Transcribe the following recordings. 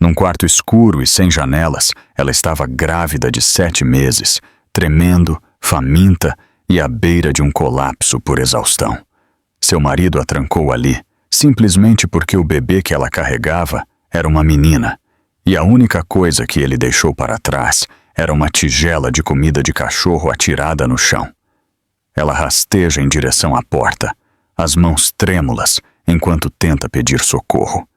Num quarto escuro e sem janelas, ela estava grávida de 7 meses, tremendo, faminta e à beira de um colapso por exaustão. Seu marido a trancou ali, simplesmente porque o bebê que ela carregava era uma menina, e a única coisa que ele deixou para trás era uma tigela de comida de cachorro atirada no chão. Ela rasteja em direção à porta, as mãos trêmulas enquanto tenta pedir socorro.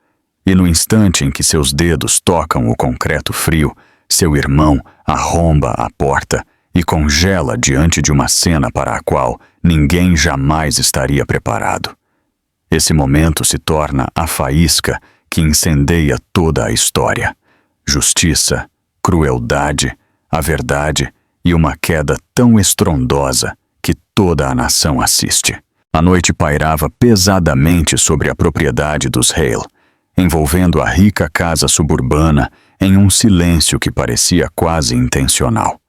E no instante em que seus dedos tocam o concreto frio, seu irmão arromba a porta e congela diante de uma cena para a qual ninguém jamais estaria preparado. Esse momento se torna a faísca que incendeia toda a história. Justiça, crueldade, a verdade e uma queda tão estrondosa que toda a nação assiste. A noite pairava pesadamente sobre a propriedade dos Hale, envolvendo a rica casa suburbana em um silêncio que parecia quase intencional.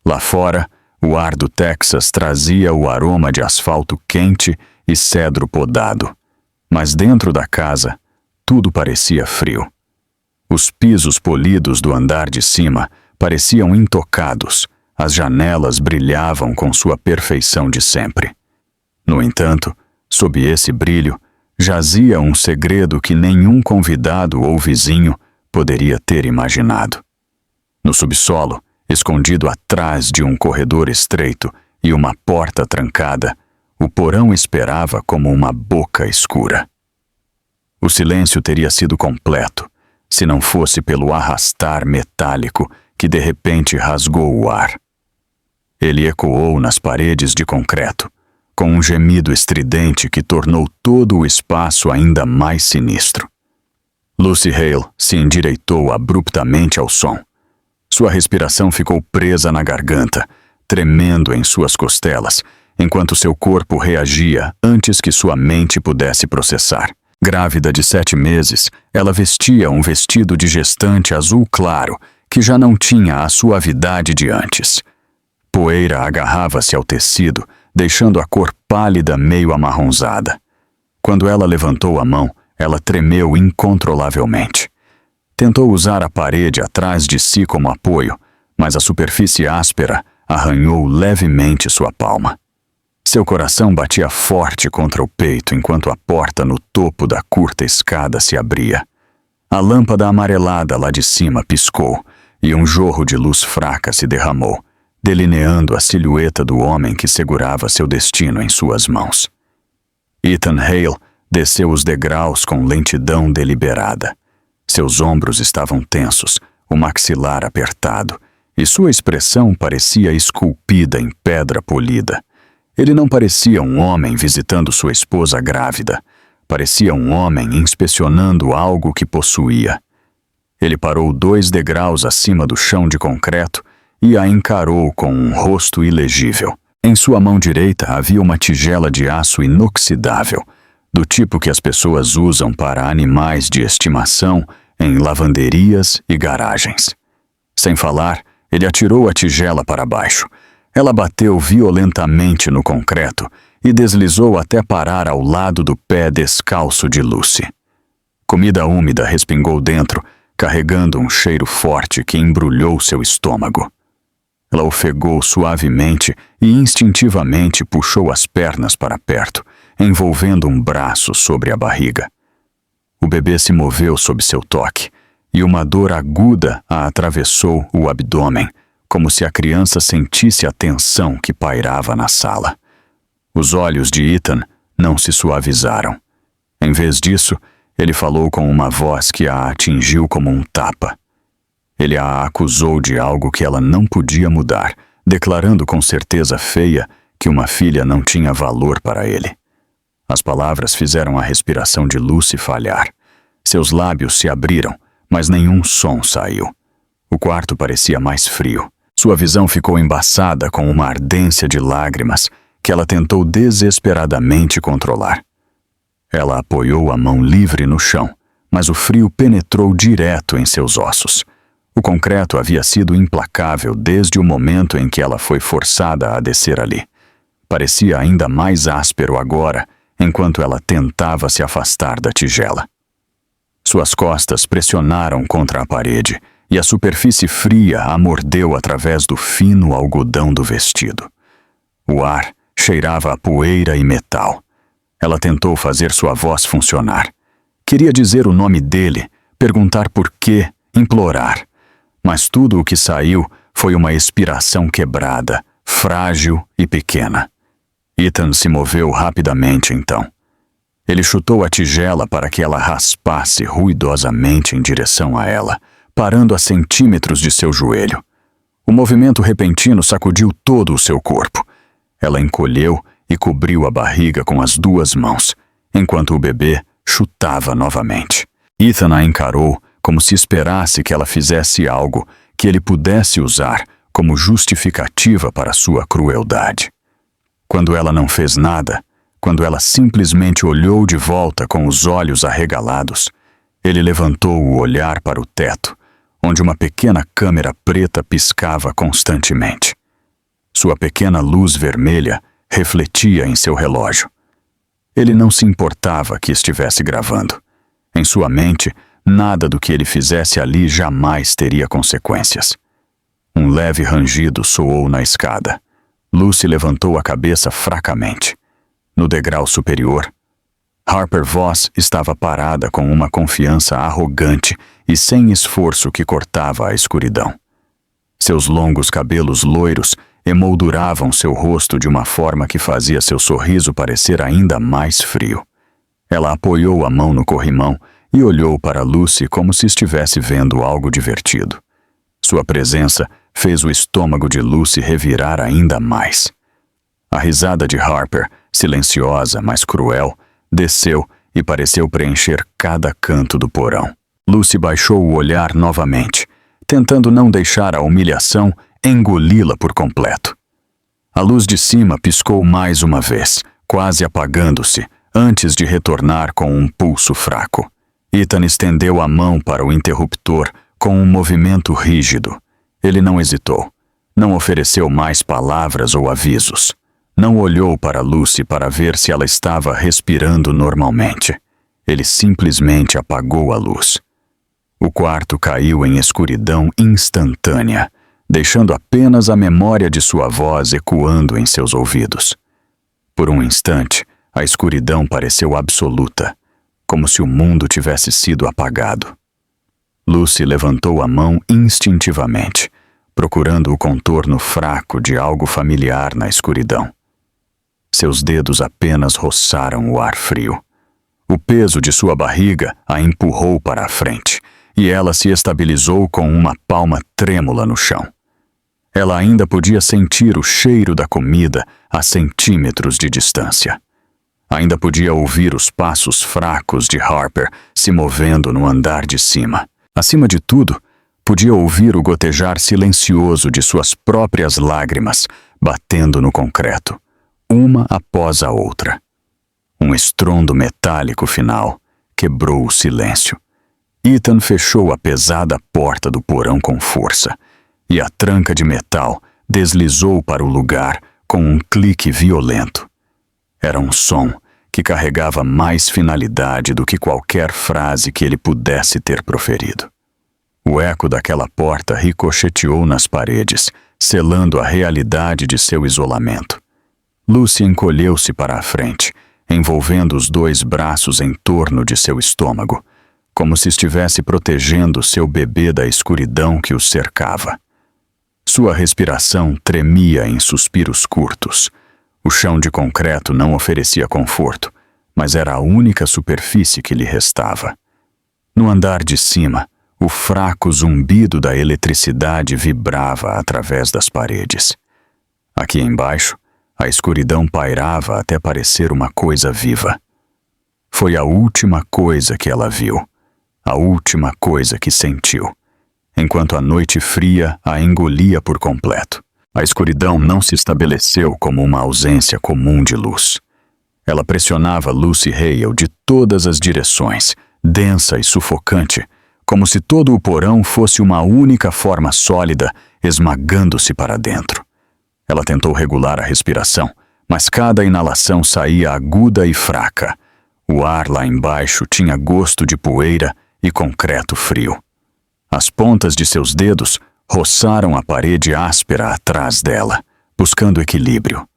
Lá fora, o ar do Texas trazia o aroma de asfalto quente e cedro podado. Mas dentro da casa, tudo parecia frio. Os pisos polidos do andar de cima pareciam intocados, as janelas brilhavam com sua perfeição de sempre. No entanto, sob esse brilho, jazia um segredo que nenhum convidado ou vizinho poderia ter imaginado. No subsolo, escondido atrás de um corredor estreito e uma porta trancada, o porão esperava como uma boca escura. O silêncio teria sido completo, se não fosse pelo arrastar metálico que de repente rasgou o ar. Ele ecoou nas paredes de concreto, com um gemido estridente que tornou todo o espaço ainda mais sinistro. Lucy Hale se endireitou abruptamente ao som. Sua respiração ficou presa na garganta, tremendo em suas costelas, enquanto seu corpo reagia antes que sua mente pudesse processar. Grávida de 7 meses, ela vestia um vestido de gestante azul claro que já não tinha a suavidade de antes. Poeira agarrava-se ao tecido, deixando a cor pálida meio amarronzada. Quando ela levantou a mão, ela tremeu incontrolavelmente. Tentou usar a parede atrás de si como apoio, mas a superfície áspera arranhou levemente sua palma. Seu coração batia forte contra o peito enquanto a porta no topo da curta escada se abria. A lâmpada amarelada lá de cima piscou e um jorro de luz fraca se derramou, delineando a silhueta do homem que segurava seu destino em suas mãos. Ethan Hale desceu os degraus com lentidão deliberada. Seus ombros estavam tensos, o maxilar apertado, e sua expressão parecia esculpida em pedra polida. Ele não parecia um homem visitando sua esposa grávida. Parecia um homem inspecionando algo que possuía. Ele parou 2 degraus acima do chão de concreto e a encarou com um rosto ilegível. Em sua mão direita havia uma tigela de aço inoxidável, do tipo que as pessoas usam para animais de estimação em lavanderias e garagens. Sem falar, ele atirou a tigela para baixo. Ela bateu violentamente no concreto e deslizou até parar ao lado do pé descalço de Lucy. Comida úmida respingou dentro, carregando um cheiro forte que embrulhou seu estômago. Ela ofegou suavemente e instintivamente puxou as pernas para perto, envolvendo um braço sobre a barriga. O bebê se moveu sob seu toque, e uma dor aguda a atravessou o abdômen, como se a criança sentisse a tensão que pairava na sala. Os olhos de Ethan não se suavizaram. Em vez disso, ele falou com uma voz que a atingiu como um tapa. Ele a acusou de algo que ela não podia mudar, declarando com certeza feia que uma filha não tinha valor para ele. As palavras fizeram a respiração de Lucy falhar. Seus lábios se abriram, mas nenhum som saiu. O quarto parecia mais frio. Sua visão ficou embaçada com uma ardência de lágrimas que ela tentou desesperadamente controlar. Ela apoiou a mão livre no chão, mas o frio penetrou direto em seus ossos. O concreto havia sido implacável desde o momento em que ela foi forçada a descer ali. Parecia ainda mais áspero agora, enquanto ela tentava se afastar da tigela. Suas costas pressionaram contra a parede e a superfície fria a mordeu através do fino algodão do vestido. O ar cheirava a poeira e metal. Ela tentou fazer sua voz funcionar. Queria dizer o nome dele, perguntar por quê, implorar. Mas tudo o que saiu foi uma expiração quebrada, frágil e pequena. Ethan se moveu rapidamente então. Ele chutou a tigela para que ela raspasse ruidosamente em direção a ela, parando a centímetros de seu joelho. O movimento repentino sacudiu todo o seu corpo. Ela encolheu e cobriu a barriga com as duas mãos, enquanto o bebê chutava novamente. Ethan a encarou como se esperasse que ela fizesse algo que ele pudesse usar como justificativa para sua crueldade. Quando ela não fez nada, quando ela simplesmente olhou de volta com os olhos arregalados, ele levantou o olhar para o teto, onde uma pequena câmera preta piscava constantemente. Sua pequena luz vermelha refletia em seu relógio. Ele não se importava que estivesse gravando. Em sua mente, nada do que ele fizesse ali jamais teria consequências. Um leve rangido soou na escada. Lucy levantou a cabeça fracamente. No degrau superior, Harper Voss estava parada com uma confiança arrogante e sem esforço que cortava a escuridão. Seus longos cabelos loiros emolduravam seu rosto de uma forma que fazia seu sorriso parecer ainda mais frio. Ela apoiou a mão no corrimão e olhou para Lucy como se estivesse vendo algo divertido. Sua presença fez o estômago de Lucy revirar ainda mais. A risada de Harper, silenciosa, mas cruel, desceu e pareceu preencher cada canto do porão. Lucy baixou o olhar novamente, tentando não deixar a humilhação engoli-la por completo. A luz de cima piscou mais uma vez, quase apagando-se, antes de retornar com um pulso fraco. Ethan estendeu a mão para o interruptor com um movimento rígido. Ele não hesitou. Não ofereceu mais palavras ou avisos. Não olhou para Lucy para ver se ela estava respirando normalmente. Ele simplesmente apagou a luz. O quarto caiu em escuridão instantânea, deixando apenas a memória de sua voz ecoando em seus ouvidos. Por um instante, a escuridão pareceu absoluta, como se o mundo tivesse sido apagado. Lucy levantou a mão instintivamente, procurando o contorno fraco de algo familiar na escuridão. Seus dedos apenas roçaram o ar frio. O peso de sua barriga a empurrou para a frente, e ela se estabilizou com uma palma trêmula no chão. Ela ainda podia sentir o cheiro da comida a centímetros de distância. Ainda podia ouvir os passos fracos de Harper se movendo no andar de cima. Acima de tudo, podia ouvir o gotejar silencioso de suas próprias lágrimas batendo no concreto, uma após a outra. Um estrondo metálico final quebrou o silêncio. Ethan fechou a pesada porta do porão com força, e a tranca de metal deslizou para o lugar com um clique violento. Era um som que carregava mais finalidade do que qualquer frase que ele pudesse ter proferido. O eco daquela porta ricocheteou nas paredes, selando a realidade de seu isolamento. Lucy encolheu-se para a frente, envolvendo os dois braços em torno de seu estômago, como se estivesse protegendo seu bebê da escuridão que o cercava. Sua respiração tremia em suspiros curtos. O chão de concreto não oferecia conforto, mas era a única superfície que lhe restava. No andar de cima, o fraco zumbido da eletricidade vibrava através das paredes. Aqui embaixo, a escuridão pairava até parecer uma coisa viva. Foi a última coisa que ela viu, a última coisa que sentiu, enquanto a noite fria a engolia por completo. A escuridão não se estabeleceu como uma ausência comum de luz. Ela pressionava Lucy Hale de todas as direções, densa e sufocante, como se todo o porão fosse uma única forma sólida, esmagando-se para dentro. Ela tentou regular a respiração, mas cada inalação saía aguda e fraca. O ar lá embaixo tinha gosto de poeira e concreto frio. As pontas de seus dedos roçaram a parede áspera atrás dela, buscando equilíbrio.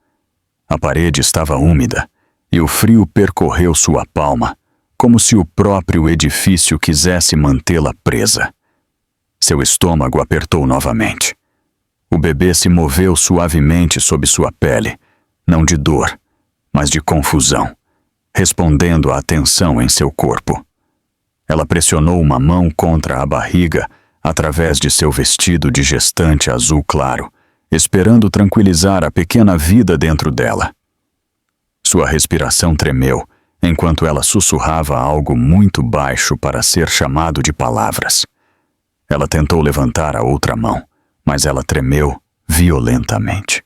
A parede estava úmida e o frio percorreu sua palma, como se o próprio edifício quisesse mantê-la presa. Seu estômago apertou novamente. O bebê se moveu suavemente sob sua pele, não de dor, mas de confusão, respondendo à tensão em seu corpo. Ela pressionou uma mão contra a barriga através de seu vestido de gestante azul claro, esperando tranquilizar a pequena vida dentro dela. Sua respiração tremeu enquanto ela sussurrava algo muito baixo para ser chamado de palavras. Ela tentou levantar a outra mão, mas ela tremeu violentamente.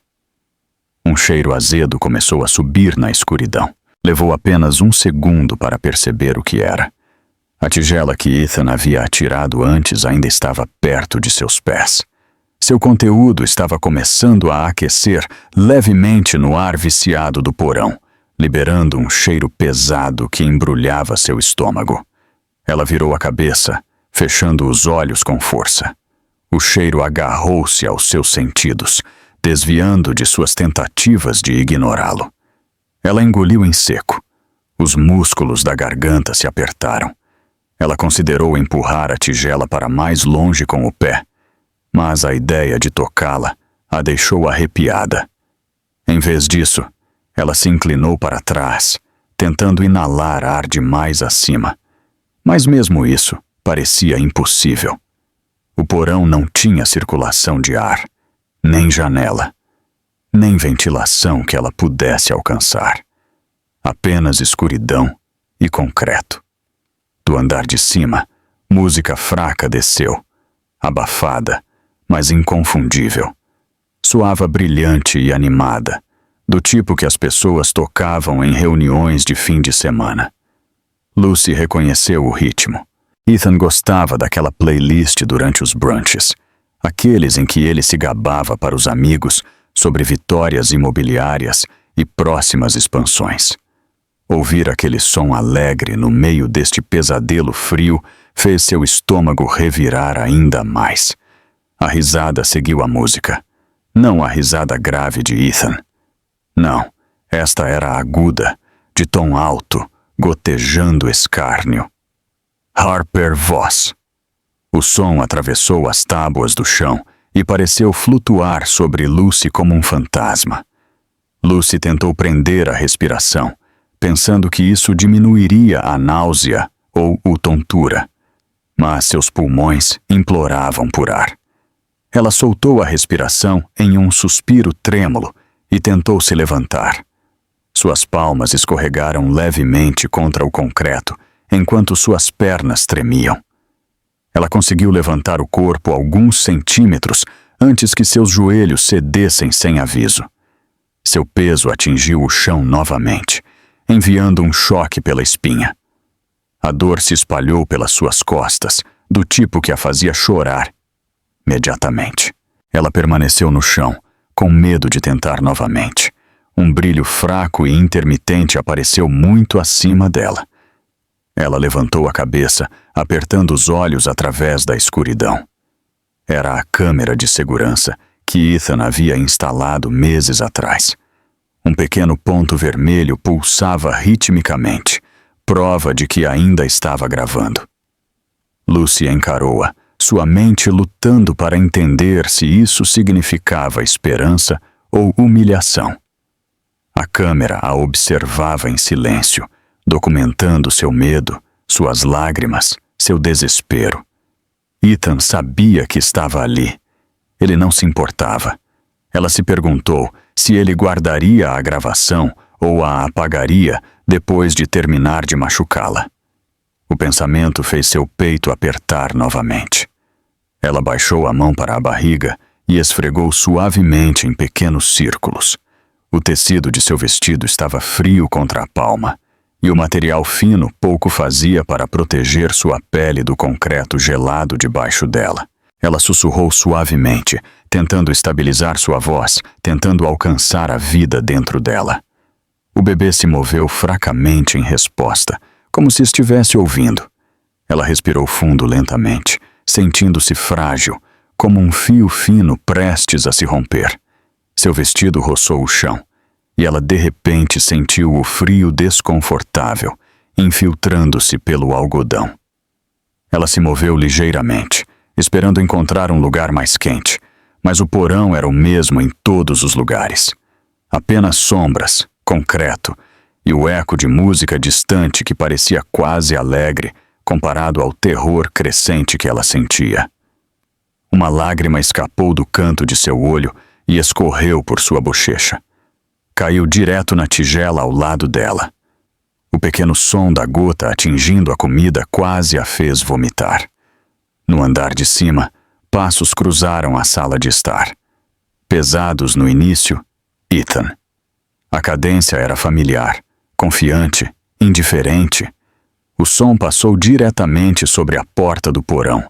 Um cheiro azedo começou a subir na escuridão. Levou apenas 1 segundo para perceber o que era. A tigela que Ethan havia atirado antes ainda estava perto de seus pés. Seu conteúdo estava começando a aquecer levemente no ar viciado do porão, liberando um cheiro pesado que embrulhava seu estômago. Ela virou a cabeça, fechando os olhos com força. O cheiro agarrou-se aos seus sentidos, desviando de suas tentativas de ignorá-lo. Ela engoliu em seco. Os músculos da garganta se apertaram. Ela considerou empurrar a tigela para mais longe com o pé, mas a ideia de tocá-la a deixou arrepiada. Em vez disso, ela se inclinou para trás, tentando inalar ar de mais acima. Mas mesmo isso parecia impossível. O porão não tinha circulação de ar, nem janela, nem ventilação que ela pudesse alcançar. Apenas escuridão e concreto. Do andar de cima, música fraca desceu, abafada, mas inconfundível. Soava brilhante e animada, do tipo que as pessoas tocavam em reuniões de fim de semana. Lucy reconheceu o ritmo. Ethan gostava daquela playlist durante os brunches, aqueles em que ele se gabava para os amigos sobre vitórias imobiliárias e próximas expansões. Ouvir aquele som alegre no meio deste pesadelo frio fez seu estômago revirar ainda mais. A risada seguiu a música, não a risada grave de Ethan. Não, esta era aguda, de tom alto, gotejando escárnio. Harper Voss. O som atravessou as tábuas do chão e pareceu flutuar sobre Lucy como um fantasma. Lucy tentou prender a respiração, pensando que isso diminuiria a náusea ou o tontura, mas seus pulmões imploravam por ar. Ela soltou a respiração em um suspiro trêmulo e tentou se levantar. Suas palmas escorregaram levemente contra o concreto, enquanto suas pernas tremiam. Ela conseguiu levantar o corpo alguns centímetros antes que seus joelhos cedessem sem aviso. Seu peso atingiu o chão novamente, enviando um choque pela espinha. A dor se espalhou pelas suas costas, do tipo que a fazia chorar. Imediatamente, ela permaneceu no chão, com medo de tentar novamente. Um brilho fraco e intermitente apareceu muito acima dela. Ela levantou a cabeça, apertando os olhos através da escuridão. Era a câmera de segurança que Ethan havia instalado meses atrás. Um pequeno ponto vermelho pulsava ritmicamente, prova de que ainda estava gravando. Lucy encarou-a, sua mente lutando para entender se isso significava esperança ou humilhação. A câmera a observava em silêncio, documentando seu medo, suas lágrimas, seu desespero. Ethan sabia que estava ali. Ele não se importava. Ela se perguntou se ele guardaria a gravação ou a apagaria depois de terminar de machucá-la. O pensamento fez seu peito apertar novamente. Ela baixou a mão para a barriga e esfregou suavemente em pequenos círculos. O tecido de seu vestido estava frio contra a palma, e o material fino pouco fazia para proteger sua pele do concreto gelado debaixo dela. Ela sussurrou suavemente, tentando estabilizar sua voz, tentando alcançar a vida dentro dela. O bebê se moveu fracamente em resposta, como se estivesse ouvindo. Ela respirou fundo lentamente, sentindo-se frágil, como um fio fino prestes a se romper. Seu vestido roçou o chão, e ela de repente sentiu o frio desconfortável, infiltrando-se pelo algodão. Ela se moveu ligeiramente, esperando encontrar um lugar mais quente, mas o porão era o mesmo em todos os lugares. Apenas sombras, concreto, e o eco de música distante que parecia quase alegre comparado ao terror crescente que ela sentia. Uma lágrima escapou do canto de seu olho e escorreu por sua bochecha. Caiu direto na tigela ao lado dela. O pequeno som da gota atingindo a comida quase a fez vomitar. No andar de cima, passos cruzaram a sala de estar. Pesados no início, Ethan. A cadência era familiar, confiante, indiferente. O som passou diretamente sobre a porta do porão,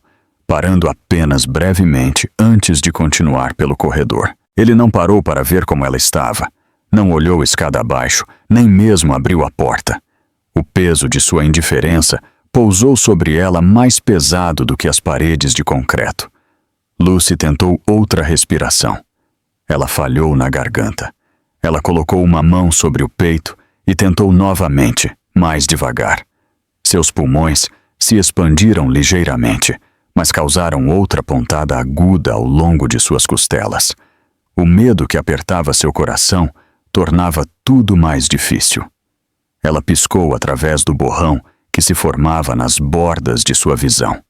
parando apenas brevemente antes de continuar pelo corredor. Ele não parou para ver como ela estava. Não olhou escada abaixo, nem mesmo abriu a porta. O peso de sua indiferença pousou sobre ela mais pesado do que as paredes de concreto. Lucy tentou outra respiração. Ela falhou na garganta. Ela colocou uma mão sobre o peito e tentou novamente, mais devagar. Seus pulmões se expandiram ligeiramente, mas causaram outra pontada aguda ao longo de suas costelas. O medo que apertava seu coração tornava tudo mais difícil. Ela piscou através do borrão que se formava nas bordas de sua visão.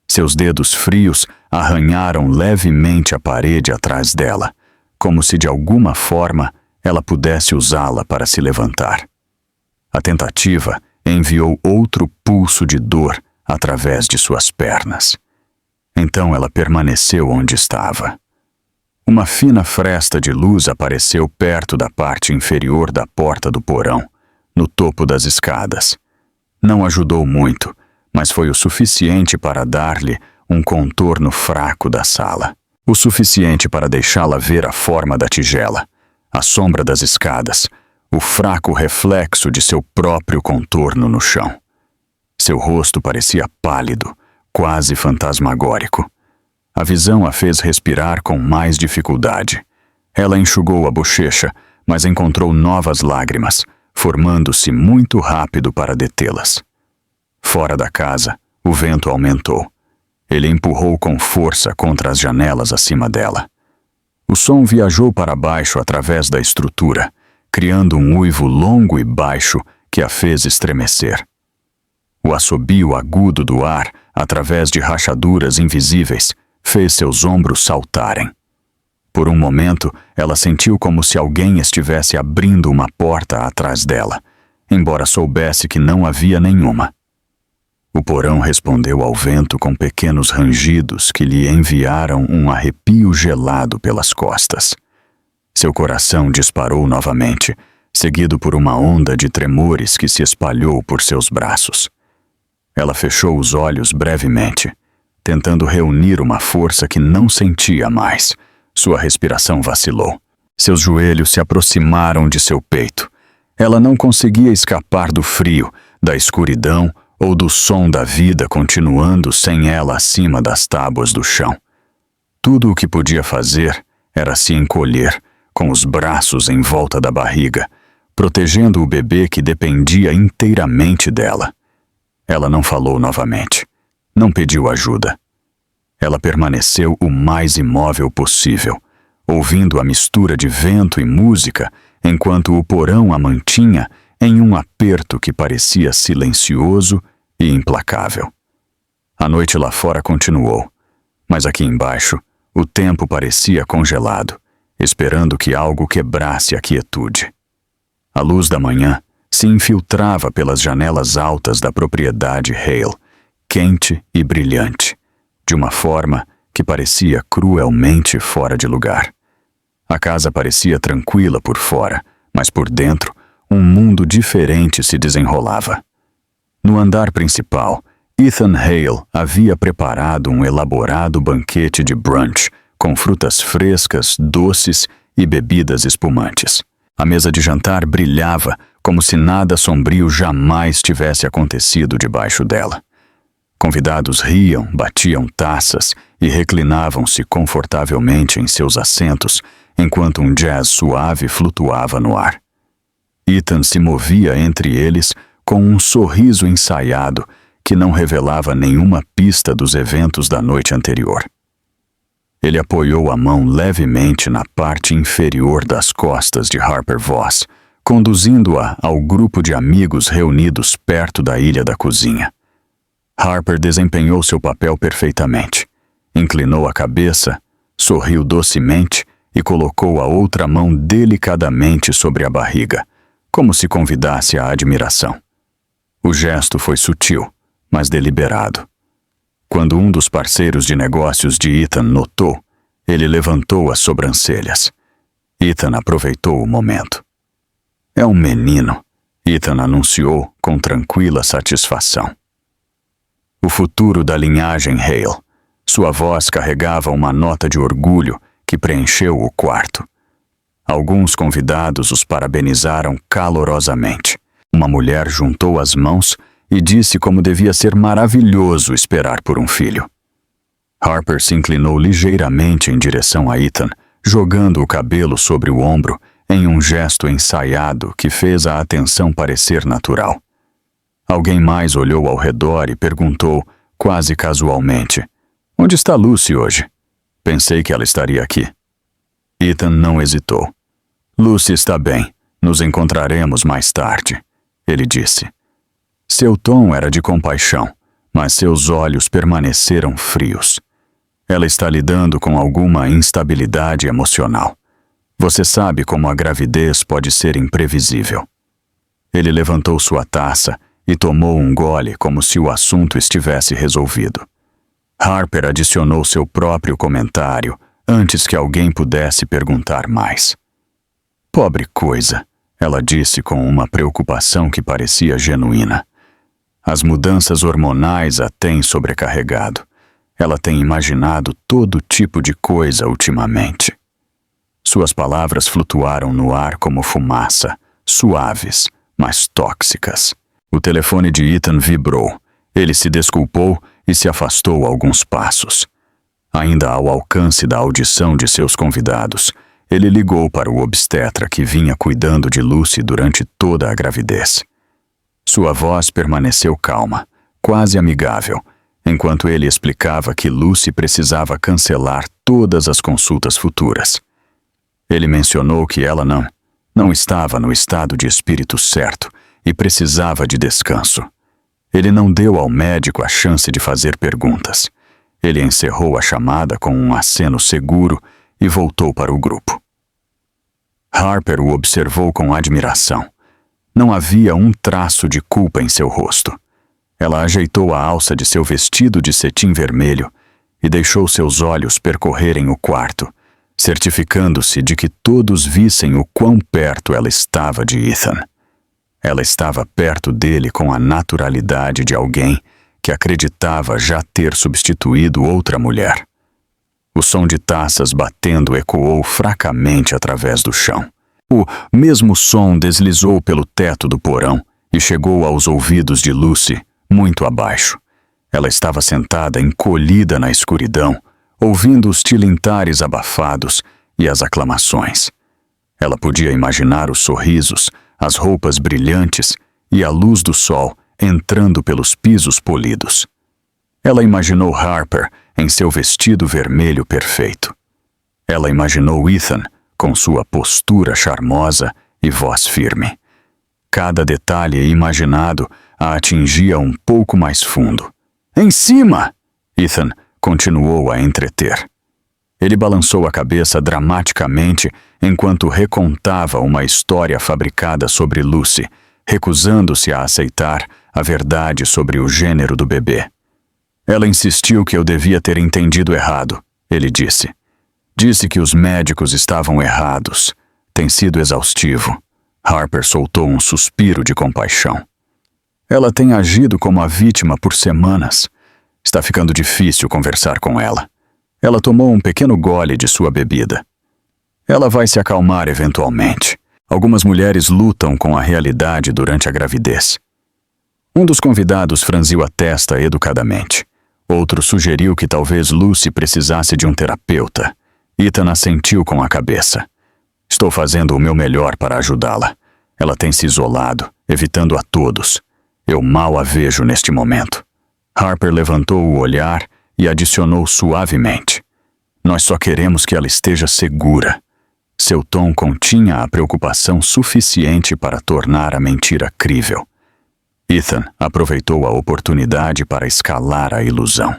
Seus dedos frios arranharam levemente a parede atrás dela, como se de alguma forma ela pudesse usá-la para se levantar. A tentativa enviou outro pulso de dor através de suas pernas. Então ela permaneceu onde estava. Uma fina fresta de luz apareceu perto da parte inferior da porta do porão, no topo das escadas. Não ajudou muito, mas foi o suficiente para dar-lhe um contorno fraco da sala. O suficiente para deixá-la ver a forma da tigela, a sombra das escadas, o fraco reflexo de seu próprio contorno no chão. Seu rosto parecia pálido, quase fantasmagórico. A visão a fez respirar com mais dificuldade. Ela enxugou a bochecha, mas encontrou novas lágrimas, formando-se muito rápido para detê-las. Fora da casa, o vento aumentou. Ele empurrou com força contra as janelas acima dela. O som viajou para baixo através da estrutura, criando um uivo longo e baixo que a fez estremecer. O assobio agudo do ar, através de rachaduras invisíveis, fez seus ombros saltarem. Por um momento, ela sentiu como se alguém estivesse abrindo uma porta atrás dela, embora soubesse que não havia nenhuma. O porão respondeu ao vento com pequenos rangidos que lhe enviaram um arrepio gelado pelas costas. Seu coração disparou novamente, seguido por uma onda de tremores que se espalhou por seus braços. Ela fechou os olhos brevemente, tentando reunir uma força que não sentia mais. Sua respiração vacilou. Seus joelhos se aproximaram de seu peito. Ela não conseguia escapar do frio, da escuridão ou do som da vida continuando sem ela acima das tábuas do chão. Tudo o que podia fazer era se encolher, com os braços em volta da barriga, protegendo o bebê que dependia inteiramente dela. Ela não falou novamente. Não pediu ajuda. Ela permaneceu o mais imóvel possível, ouvindo a mistura de vento e música, enquanto o porão a mantinha em um aperto que parecia silencioso e implacável. A noite lá fora continuou, mas aqui embaixo o tempo parecia congelado, esperando que algo quebrasse a quietude. A luz da manhã se infiltrava pelas janelas altas da propriedade Hale, quente e brilhante, de uma forma que parecia cruelmente fora de lugar. A casa parecia tranquila por fora, mas por dentro um mundo diferente se desenrolava. No andar principal, Ethan Hale havia preparado um elaborado banquete de brunch com frutas frescas, doces e bebidas espumantes. A mesa de jantar brilhava como se nada sombrio jamais tivesse acontecido debaixo dela. Convidados riam, batiam taças e reclinavam-se confortavelmente em seus assentos enquanto um jazz suave flutuava no ar. Ethan se movia entre eles com um sorriso ensaiado que não revelava nenhuma pista dos eventos da noite anterior. Ele apoiou a mão levemente na parte inferior das costas de Harper Voss, conduzindo-a ao grupo de amigos reunidos perto da ilha da cozinha. Harper desempenhou seu papel perfeitamente. Inclinou a cabeça, sorriu docemente e colocou a outra mão delicadamente sobre a barriga, como se convidasse à admiração. O gesto foi sutil, mas deliberado. Quando um dos parceiros de negócios de Ethan notou, ele levantou as sobrancelhas. Ethan aproveitou o momento. "É um menino", Ethan anunciou com tranquila satisfação. O futuro da linhagem Hale. Sua voz carregava uma nota de orgulho que preencheu o quarto. Alguns convidados os parabenizaram calorosamente. Uma mulher juntou as mãos e disse como devia ser maravilhoso esperar por um filho. Harper se inclinou ligeiramente em direção a Ethan, jogando o cabelo sobre o ombro em um gesto ensaiado que fez a atenção parecer natural. Alguém mais olhou ao redor e perguntou, quase casualmente, "Onde está Lucy hoje? Pensei que ela estaria aqui." Ethan não hesitou. "Lucy está bem. Nos encontraremos mais tarde", ele disse. Seu tom era de compaixão, mas seus olhos permaneceram frios. "Ela está lidando com alguma instabilidade emocional. Você sabe como a gravidez pode ser imprevisível." Ele levantou sua taça e tomou um gole como se o assunto estivesse resolvido. Harper adicionou seu próprio comentário antes que alguém pudesse perguntar mais. "Pobre coisa", ela disse com uma preocupação que parecia genuína. "As mudanças hormonais a têm sobrecarregado. Ela tem imaginado todo tipo de coisa ultimamente." Suas palavras flutuaram no ar como fumaça, suaves, mas tóxicas. O telefone de Ethan vibrou. Ele se desculpou e se afastou alguns passos. Ainda ao alcance da audição de seus convidados, ele ligou para o obstetra que vinha cuidando de Lucy durante toda a gravidez. Sua voz permaneceu calma, quase amigável, enquanto ele explicava que Lucy precisava cancelar todas as consultas futuras. Ele mencionou que ela não estava no estado de espírito certo e precisava de descanso. Ele não deu ao médico a chance de fazer perguntas. Ele encerrou a chamada com um aceno seguro e voltou para o grupo. Harper o observou com admiração. Não havia um traço de culpa em seu rosto. Ela ajeitou a alça de seu vestido de cetim vermelho e deixou seus olhos percorrerem o quarto, certificando-se de que todos vissem o quão perto ela estava de Ethan. Ela estava perto dele com a naturalidade de alguém que acreditava já ter substituído outra mulher. O som de taças batendo ecoou fracamente através do chão. O mesmo som deslizou pelo teto do porão e chegou aos ouvidos de Lucy, muito abaixo. Ela estava sentada encolhida na escuridão, ouvindo os tilintares abafados e as aclamações. Ela podia imaginar os sorrisos, as roupas brilhantes e a luz do sol entrando pelos pisos polidos. Ela imaginou Harper em seu vestido vermelho perfeito. Ela imaginou Ethan com sua postura charmosa e voz firme. Cada detalhe imaginado a atingia um pouco mais fundo. "Em cima!" Ethan continuou a entreter. Ele balançou a cabeça dramaticamente enquanto recontava uma história fabricada sobre Lucy, recusando-se a aceitar a verdade sobre o gênero do bebê. "Ela insistiu que eu devia ter entendido errado", ele disse. "Disse que os médicos estavam errados. Tem sido exaustivo." Harper soltou um suspiro de compaixão. "Ela tem agido como a vítima por semanas. Está ficando difícil conversar com ela. Ela tomou um pequeno gole de sua bebida. Ela vai se acalmar eventualmente. Algumas mulheres lutam com a realidade durante a gravidez." Um dos convidados franziu a testa educadamente. Outro sugeriu que talvez Lucy precisasse de um terapeuta. Ethan assentiu com a cabeça. Estou fazendo o meu melhor para ajudá-la. Ela tem se isolado, evitando a todos. Eu mal a vejo neste momento. Harper levantou o olhar e adicionou suavemente. Nós só queremos que ela esteja segura. Seu tom continha a preocupação suficiente para tornar a mentira crível. Ethan aproveitou a oportunidade para escalar a ilusão.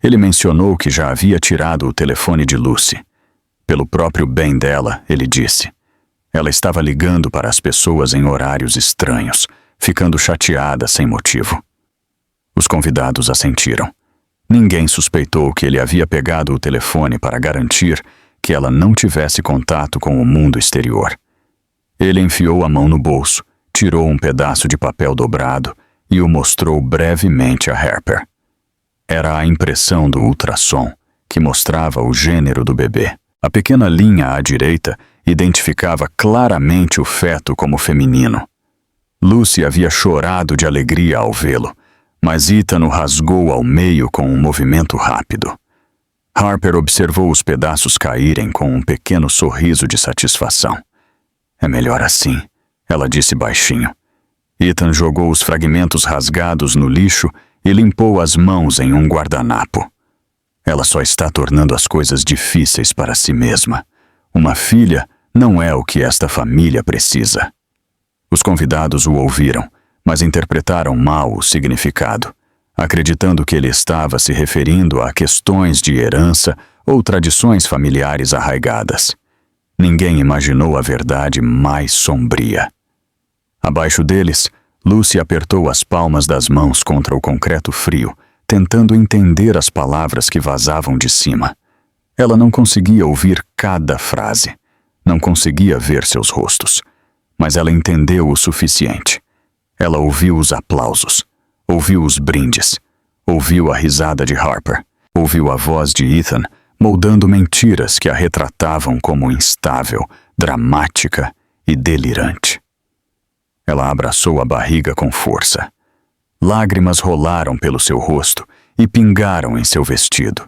Ele mencionou que já havia tirado o telefone de Lucy. Pelo próprio bem dela, ele disse. Ela estava ligando para as pessoas em horários estranhos, ficando chateada sem motivo. Os convidados assentiram. Ninguém suspeitou que ele havia pegado o telefone para garantir que ela não tivesse contato com o mundo exterior. Ele enfiou a mão no bolso, tirou um pedaço de papel dobrado e o mostrou brevemente a Harper. Era a impressão do ultrassom, que mostrava o gênero do bebê. A pequena linha à direita identificava claramente o feto como feminino. Lucy havia chorado de alegria ao vê-lo, mas Ethan o rasgou ao meio com um movimento rápido. Harper observou os pedaços caírem com um pequeno sorriso de satisfação. É melhor assim, ela disse baixinho. Ethan jogou os fragmentos rasgados no lixo e limpou as mãos em um guardanapo. Ela só está tornando as coisas difíceis para si mesma. Uma filha não é o que esta família precisa. Os convidados o ouviram, mas interpretaram mal o significado, acreditando que ele estava se referindo a questões de herança ou tradições familiares arraigadas. Ninguém imaginou a verdade mais sombria. Abaixo deles, Lucy apertou as palmas das mãos contra o concreto frio, tentando entender as palavras que vazavam de cima. Ela não conseguia ouvir cada frase, não conseguia ver seus rostos, mas ela entendeu o suficiente. Ela ouviu os aplausos, ouviu os brindes, ouviu a risada de Harper, ouviu a voz de Ethan moldando mentiras que a retratavam como instável, dramática e delirante. Ela abraçou a barriga com força. Lágrimas rolaram pelo seu rosto e pingaram em seu vestido.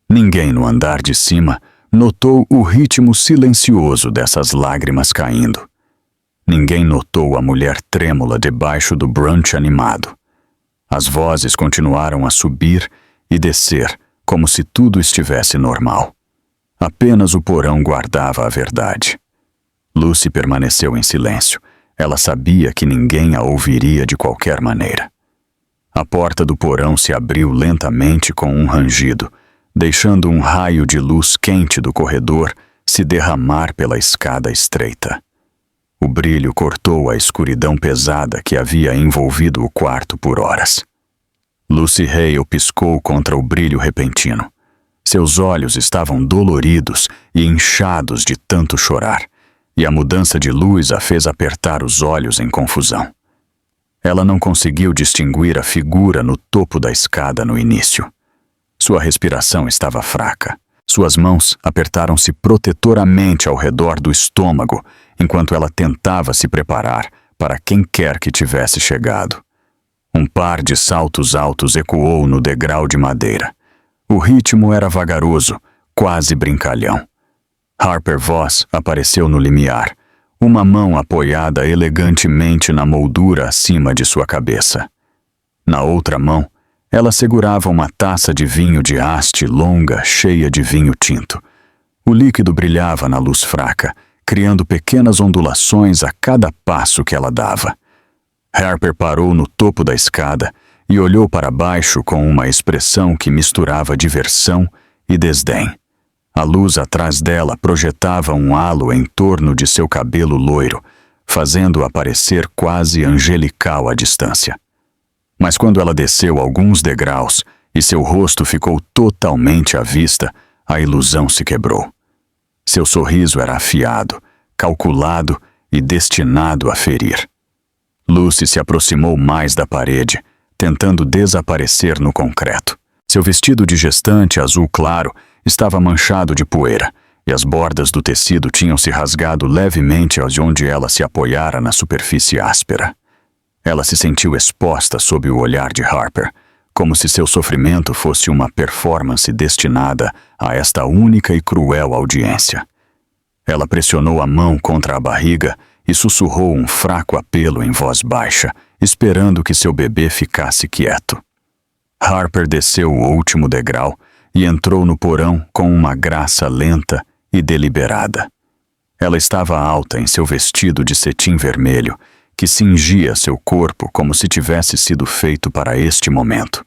Ninguém no andar de cima notou o ritmo silencioso dessas lágrimas caindo. Ninguém notou a mulher trêmula debaixo do brunch animado. As vozes continuaram a subir e descer, como se tudo estivesse normal. Apenas o porão guardava a verdade. Lucy permaneceu em silêncio. Ela sabia que ninguém a ouviria de qualquer maneira. A porta do porão se abriu lentamente com um rangido, deixando um raio de luz quente do corredor se derramar pela escada estreita. O brilho cortou a escuridão pesada que havia envolvido o quarto por horas. Lucy Hale piscou contra o brilho repentino. Seus olhos estavam doloridos e inchados de tanto chorar, e a mudança de luz a fez apertar os olhos em confusão. Ela não conseguiu distinguir a figura no topo da escada no início. Sua respiração estava fraca. Suas mãos apertaram-se protetoramente ao redor do estômago, enquanto ela tentava se preparar para quem quer que tivesse chegado. Um par de saltos altos ecoou no degrau de madeira. O ritmo era vagaroso, quase brincalhão. Harper Voss apareceu no limiar, uma mão apoiada elegantemente na moldura acima de sua cabeça. Na outra mão, ela segurava uma taça de vinho de haste longa, cheia de vinho tinto. O líquido brilhava na luz fraca, criando pequenas ondulações a cada passo que ela dava. Harper parou no topo da escada e olhou para baixo com uma expressão que misturava diversão e desdém. A luz atrás dela projetava um halo em torno de seu cabelo loiro, fazendo-o parecer quase angelical à distância. Mas quando ela desceu alguns degraus e seu rosto ficou totalmente à vista, a ilusão se quebrou. Seu sorriso era afiado, calculado e destinado a ferir. Lucy se aproximou mais da parede, tentando desaparecer no concreto. Seu vestido de gestante azul claro estava manchado de poeira, e as bordas do tecido tinham se rasgado levemente onde ela se apoiara na superfície áspera. Ela se sentiu exposta sob o olhar de Harper, como se seu sofrimento fosse uma performance destinada a esta única e cruel audiência. Ela pressionou a mão contra a barriga e sussurrou um fraco apelo em voz baixa, esperando que seu bebê ficasse quieto. Harper desceu o último degrau e entrou no porão com uma graça lenta e deliberada. Ela estava alta em seu vestido de cetim vermelho, que cingia seu corpo como se tivesse sido feito para este momento.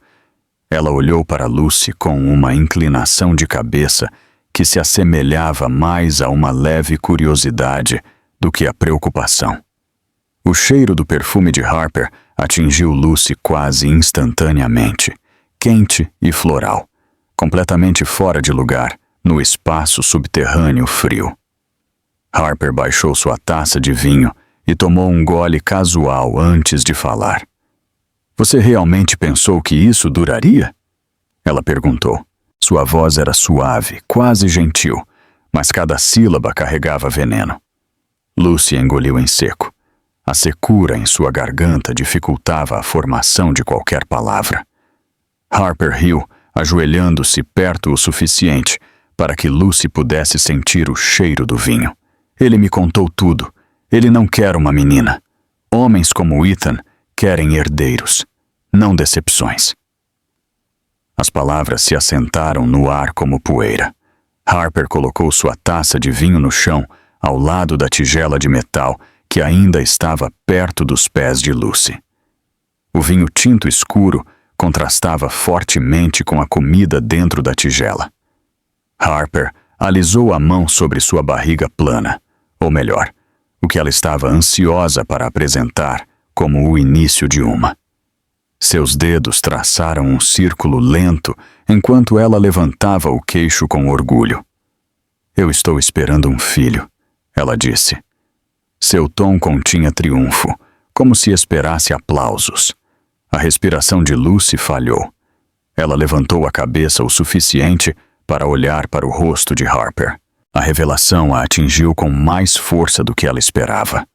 Ela olhou para Lucy com uma inclinação de cabeça que se assemelhava mais a uma leve curiosidade do que a preocupação. O cheiro do perfume de Harper atingiu Lucy quase instantaneamente, quente e floral, completamente fora de lugar no espaço subterrâneo frio. Harper baixou sua taça de vinho e tomou um gole casual antes de falar. "Você realmente pensou que isso duraria?" Ela perguntou. Sua voz era suave, quase gentil, mas cada sílaba carregava veneno. Lucy engoliu em seco. A secura em sua garganta dificultava a formação de qualquer palavra. Harper riu, ajoelhando-se perto o suficiente para que Lucy pudesse sentir o cheiro do vinho. "Ele me contou tudo. Ele não quer uma menina. Homens como Ethan querem herdeiros, não decepções." As palavras se assentaram no ar como poeira. Harper colocou sua taça de vinho no chão, ao lado da tigela de metal que ainda estava perto dos pés de Lucy. O vinho tinto escuro contrastava fortemente com a comida dentro da tigela. Harper alisou a mão sobre sua barriga plana, ou melhor, o que ela estava ansiosa para apresentar como o início de uma. Seus dedos traçaram um círculo lento enquanto ela levantava o queixo com orgulho. "Eu estou esperando um filho", ela disse. Seu tom continha triunfo, como se esperasse aplausos. A respiração de Lucy falhou. Ela levantou a cabeça o suficiente para olhar para o rosto de Harper. A revelação a atingiu com mais força do que ela esperava.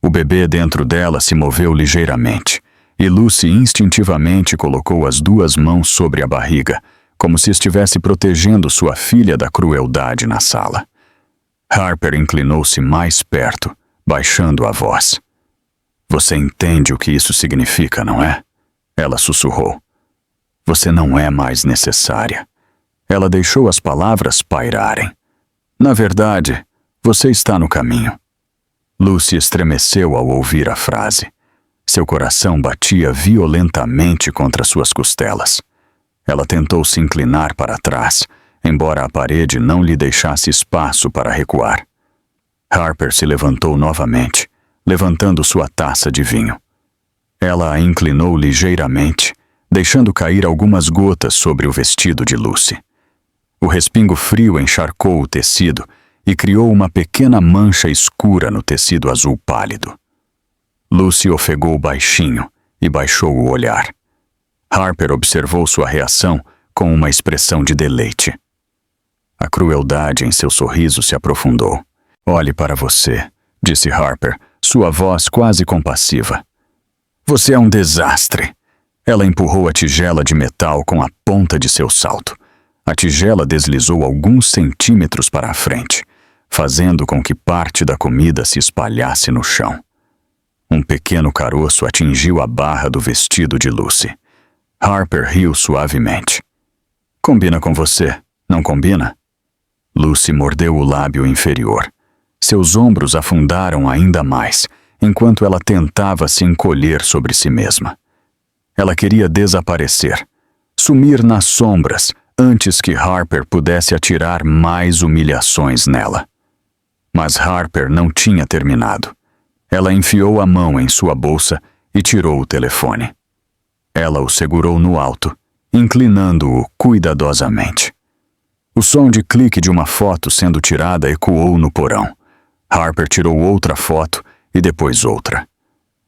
O bebê dentro dela se moveu ligeiramente, e Lucy instintivamente colocou as duas mãos sobre a barriga, como se estivesse protegendo sua filha da crueldade na sala. Harper inclinou-se mais perto, baixando a voz. "Você entende o que isso significa, não é?" Ela sussurrou. "Você não é mais necessária." Ela deixou as palavras pairarem. "Na verdade, você está no caminho." Lucy estremeceu ao ouvir a frase. Seu coração batia violentamente contra suas costelas. Ela tentou se inclinar para trás, embora a parede não lhe deixasse espaço para recuar. Harper se levantou novamente, levantando sua taça de vinho. Ela a inclinou ligeiramente, deixando cair algumas gotas sobre o vestido de Lucy. O respingo frio encharcou o tecido e criou uma pequena mancha escura no tecido azul pálido. Lucy ofegou baixinho e baixou o olhar. Harper observou sua reação com uma expressão de deleite. A crueldade em seu sorriso se aprofundou. "Olhe para você", disse Harper, sua voz quase compassiva. "Você é um desastre." Ela empurrou a tigela de metal com a ponta de seu salto. A tigela deslizou alguns centímetros para a frente, fazendo com que parte da comida se espalhasse no chão. Um pequeno caroço atingiu a barra do vestido de Lucy. Harper riu suavemente. "Combina com você, não combina?" Lucy mordeu o lábio inferior. Seus ombros afundaram ainda mais, enquanto ela tentava se encolher sobre si mesma. Ela queria desaparecer, sumir nas sombras, antes que Harper pudesse atirar mais humilhações nela. Mas Harper não tinha terminado. Ela enfiou a mão em sua bolsa e tirou o telefone. Ela o segurou no alto, inclinando-o cuidadosamente. O som de clique de uma foto sendo tirada ecoou no porão. Harper tirou outra foto e depois outra.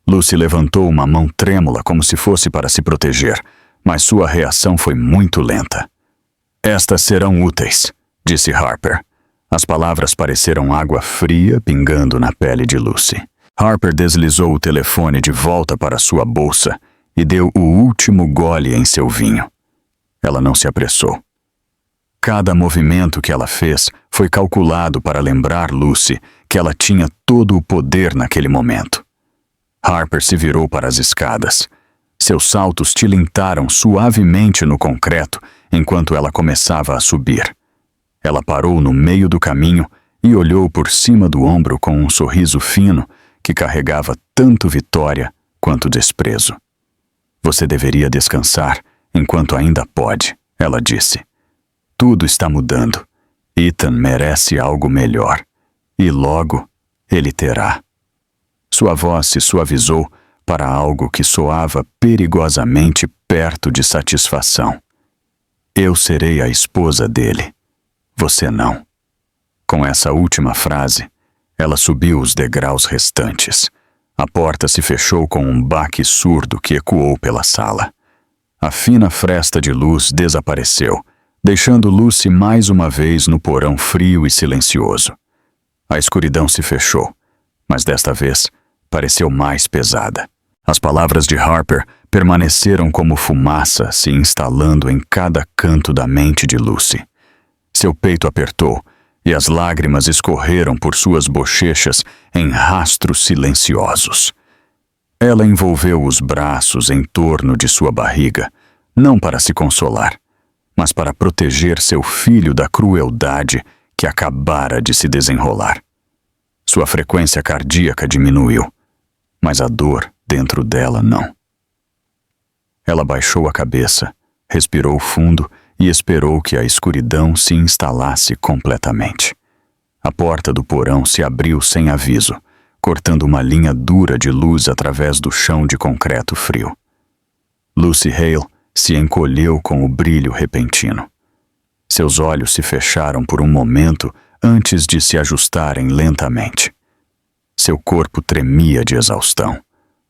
Lucy levantou uma mão trêmula como se fosse para se proteger, mas sua reação foi muito lenta. "Estas serão úteis", disse Harper. As palavras pareceram água fria pingando na pele de Lucy. Harper deslizou o telefone de volta para sua bolsa e deu o último gole em seu vinho. Ela não se apressou. Cada movimento que ela fez foi calculado para lembrar Lucy que ela tinha todo o poder naquele momento. Harper se virou para as escadas. Seus saltos tilintaram suavemente no concreto enquanto ela começava a subir. Ela parou no meio do caminho e olhou por cima do ombro com um sorriso fino que carregava tanto vitória quanto desprezo. Você deveria descansar enquanto ainda pode, ela disse. Tudo está mudando. Ethan merece algo melhor. E logo ele terá. Sua voz se suavizou para algo que soava perigosamente perto de satisfação. Eu serei a esposa dele. Você não. Com essa última frase, ela subiu os degraus restantes. A porta se fechou com um baque surdo que ecoou pela sala. A fina fresta de luz desapareceu, deixando Lucy mais uma vez no porão frio e silencioso. A escuridão se fechou, mas desta vez pareceu mais pesada. As palavras de Harper permaneceram como fumaça se instalando em cada canto da mente de Lucy. Seu peito apertou e as lágrimas escorreram por suas bochechas em rastros silenciosos. Ela envolveu os braços em torno de sua barriga, não para se consolar, mas para proteger seu filho da crueldade que acabara de se desenrolar. Sua frequência cardíaca diminuiu, mas a dor dentro dela não. Ela baixou a cabeça, respirou fundo e esperou que a escuridão se instalasse completamente. A porta do porão se abriu sem aviso, cortando uma linha dura de luz através do chão de concreto frio. Lucy Hale se encolheu com o brilho repentino. Seus olhos se fecharam por um momento antes de se ajustarem lentamente. Seu corpo tremia de exaustão.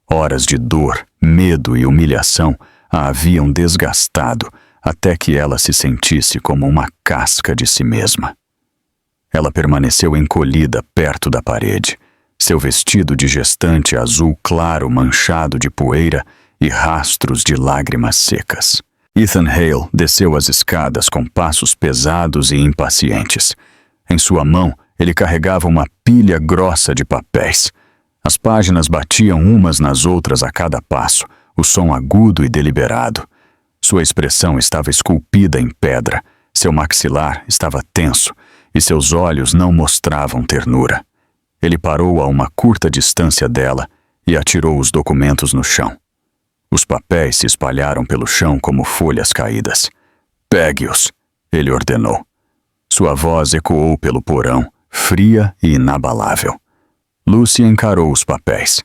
Horas de dor, medo e humilhação a haviam desgastado até que ela se sentisse como uma casca de si mesma. Ela permaneceu encolhida perto da parede, seu vestido de gestante azul claro manchado de poeira e rastros de lágrimas secas. Ethan Hale desceu as escadas com passos pesados e impacientes. Em sua mão, ele carregava uma pilha grossa de papéis. As páginas batiam umas nas outras a cada passo, o som agudo e deliberado. Sua expressão estava esculpida em pedra, seu maxilar estava tenso e seus olhos não mostravam ternura. Ele parou a uma curta distância dela e atirou os documentos no chão. Os papéis se espalharam pelo chão como folhas caídas. "Pegue-os", ele ordenou. Sua voz ecoou pelo porão, fria e inabalável. Lucy encarou os papéis.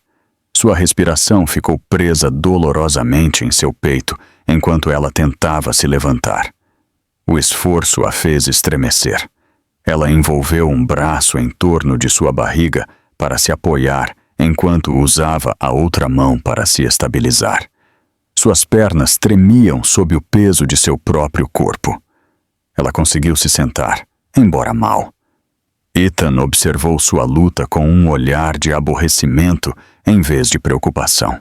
Sua respiração ficou presa dolorosamente em seu peito enquanto ela tentava se levantar. O esforço a fez estremecer. Ela envolveu um braço em torno de sua barriga para se apoiar enquanto usava a outra mão para se estabilizar. Suas pernas tremiam sob o peso de seu próprio corpo. Ela conseguiu se sentar, embora mal. Ethan observou sua luta com um olhar de aborrecimento em vez de preocupação.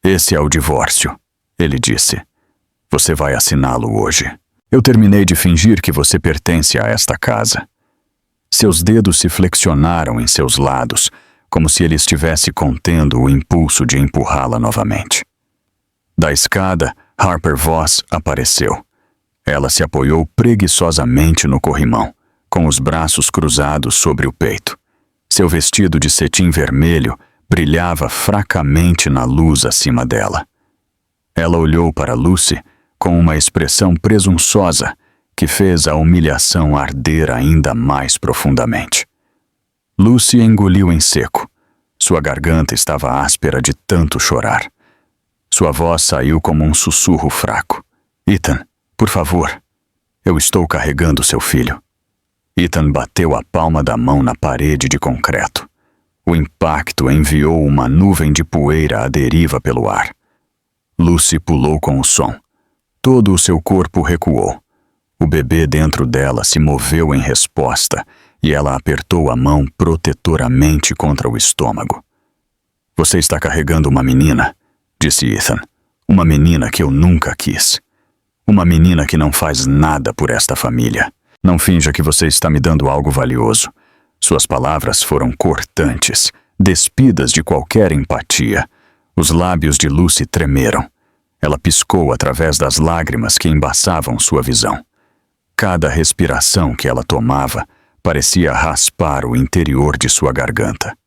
"Esse é o divórcio", ele disse. "Você vai assiná-lo hoje. Eu terminei de fingir que você pertence a esta casa." Seus dedos se flexionaram em seus lados, como se ele estivesse contendo o impulso de empurrá-la novamente. Da escada, Harper Voss apareceu. Ela se apoiou preguiçosamente no corrimão, com os braços cruzados sobre o peito. Seu vestido de cetim vermelho brilhava fracamente na luz acima dela. Ela olhou para Lucy com uma expressão presunçosa que fez a humilhação arder ainda mais profundamente. Lucy engoliu em seco. Sua garganta estava áspera de tanto chorar. Sua voz saiu como um sussurro fraco. "Ethan, por favor, eu estou carregando seu filho." Ethan bateu a palma da mão na parede de concreto. O impacto enviou uma nuvem de poeira à deriva pelo ar. Lucy pulou com o som. Todo o seu corpo recuou. O bebê dentro dela se moveu em resposta e ela apertou a mão protetoramente contra o estômago. Você está carregando uma menina, disse Ethan. Uma menina que eu nunca quis. Uma menina que não faz nada por esta família. Não finja que você está me dando algo valioso. Suas palavras foram cortantes, despidas de qualquer empatia. Os lábios de Lucy tremeram. Ela piscou através das lágrimas que embaçavam sua visão. Cada respiração que ela tomava parecia raspar o interior de sua garganta.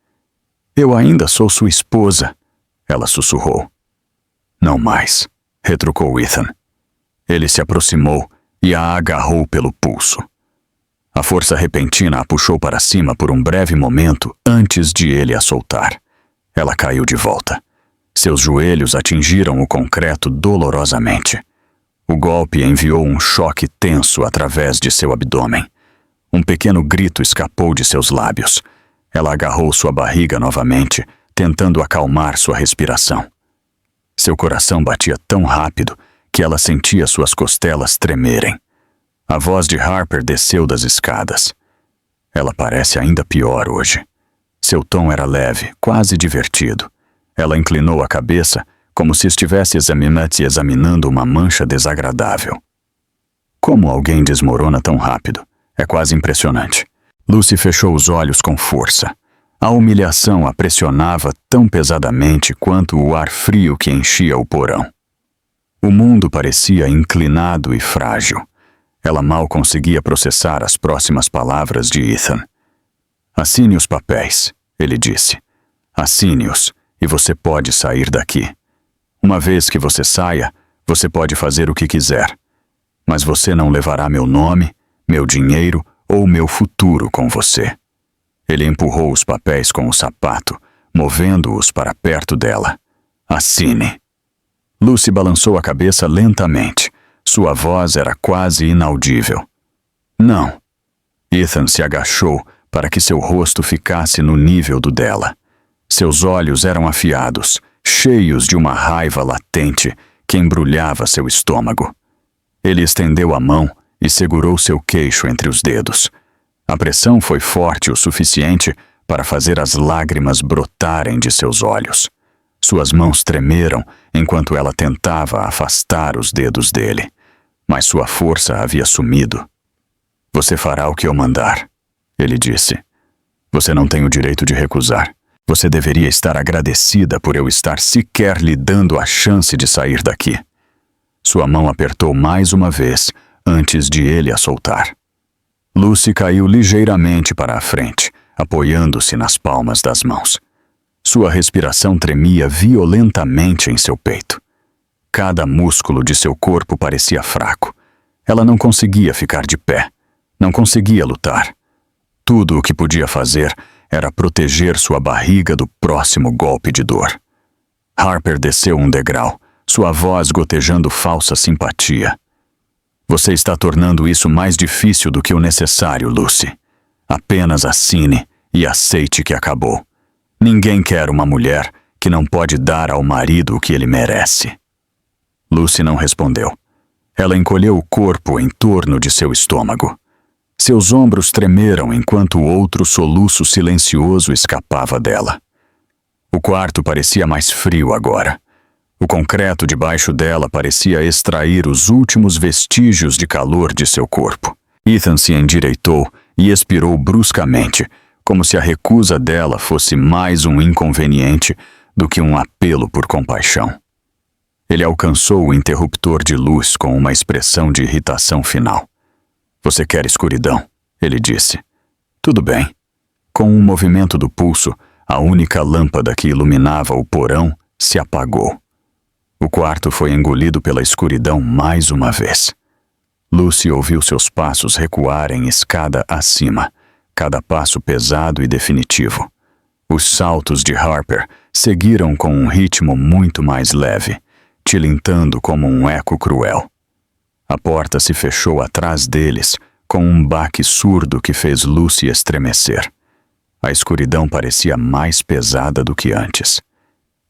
Eu ainda sou sua esposa, ela sussurrou. Não mais, retrucou Ethan. Ele se aproximou e a agarrou pelo pulso. A força repentina a puxou para cima por um breve momento antes de ele a soltar. Ela caiu de volta. Seus joelhos atingiram o concreto dolorosamente. O golpe enviou um choque tenso através de seu abdômen. Um pequeno grito escapou de seus lábios. Ela agarrou sua barriga novamente, tentando acalmar sua respiração. Seu coração batia tão rápido que ela sentia suas costelas tremerem. A voz de Harper desceu das escadas. Ela parece ainda pior hoje. Seu tom era leve, quase divertido. Ela inclinou a cabeça como se estivesse examinando uma mancha desagradável. Como alguém desmorona tão rápido? É quase impressionante. Lucy fechou os olhos com força. A humilhação a pressionava tão pesadamente quanto o ar frio que enchia o porão. O mundo parecia inclinado e frágil. Ela mal conseguia processar as próximas palavras de Ethan. Assine os papéis, ele disse. Assine-os e você pode sair daqui. Uma vez que você saia, você pode fazer o que quiser. Mas você não levará meu nome, meu dinheiro ou meu futuro com você. Ele empurrou os papéis com o sapato, movendo-os para perto dela. Assine. Lucy balançou a cabeça lentamente. Sua voz era quase inaudível. Não. Ethan se agachou para que seu rosto ficasse no nível do dela. Seus olhos eram afiados, cheios de uma raiva latente que embrulhava seu estômago. Ele estendeu a mão e segurou seu queixo entre os dedos. A pressão foi forte o suficiente para fazer as lágrimas brotarem de seus olhos. Suas mãos tremeram enquanto ela tentava afastar os dedos dele. Mas sua força havia sumido. Você fará o que eu mandar, ele disse. Você não tem o direito de recusar. Você deveria estar agradecida por eu estar sequer lhe dando a chance de sair daqui. Sua mão apertou mais uma vez antes de ele a soltar. Lucy caiu ligeiramente para a frente, apoiando-se nas palmas das mãos. Sua respiração tremia violentamente em seu peito. Cada músculo de seu corpo parecia fraco. Ela não conseguia ficar de pé. Não conseguia lutar. Tudo o que podia fazer era proteger sua barriga do próximo golpe de dor. Harper desceu um degrau, sua voz gotejando falsa simpatia. Você está tornando isso mais difícil do que o necessário, Lucy. Apenas assine e aceite que acabou. Ninguém quer uma mulher que não pode dar ao marido o que ele merece. Lucy não respondeu. Ela encolheu o corpo em torno de seu estômago. Seus ombros tremeram enquanto outro soluço silencioso escapava dela. O quarto parecia mais frio agora. O concreto debaixo dela parecia extrair os últimos vestígios de calor de seu corpo. Ethan se endireitou e expirou bruscamente, como se a recusa dela fosse mais um inconveniente do que um apelo por compaixão. Ele alcançou o interruptor de luz com uma expressão de irritação final. Você quer escuridão, ele disse. Tudo bem. Com um movimento do pulso, a única lâmpada que iluminava o porão se apagou. O quarto foi engolido pela escuridão mais uma vez. Lucy ouviu seus passos recuarem escada acima, cada passo pesado e definitivo. Os saltos de Harper seguiram com um ritmo muito mais leve, tilintando como um eco cruel. A porta se fechou atrás deles, com um baque surdo que fez Lucy estremecer. A escuridão parecia mais pesada do que antes.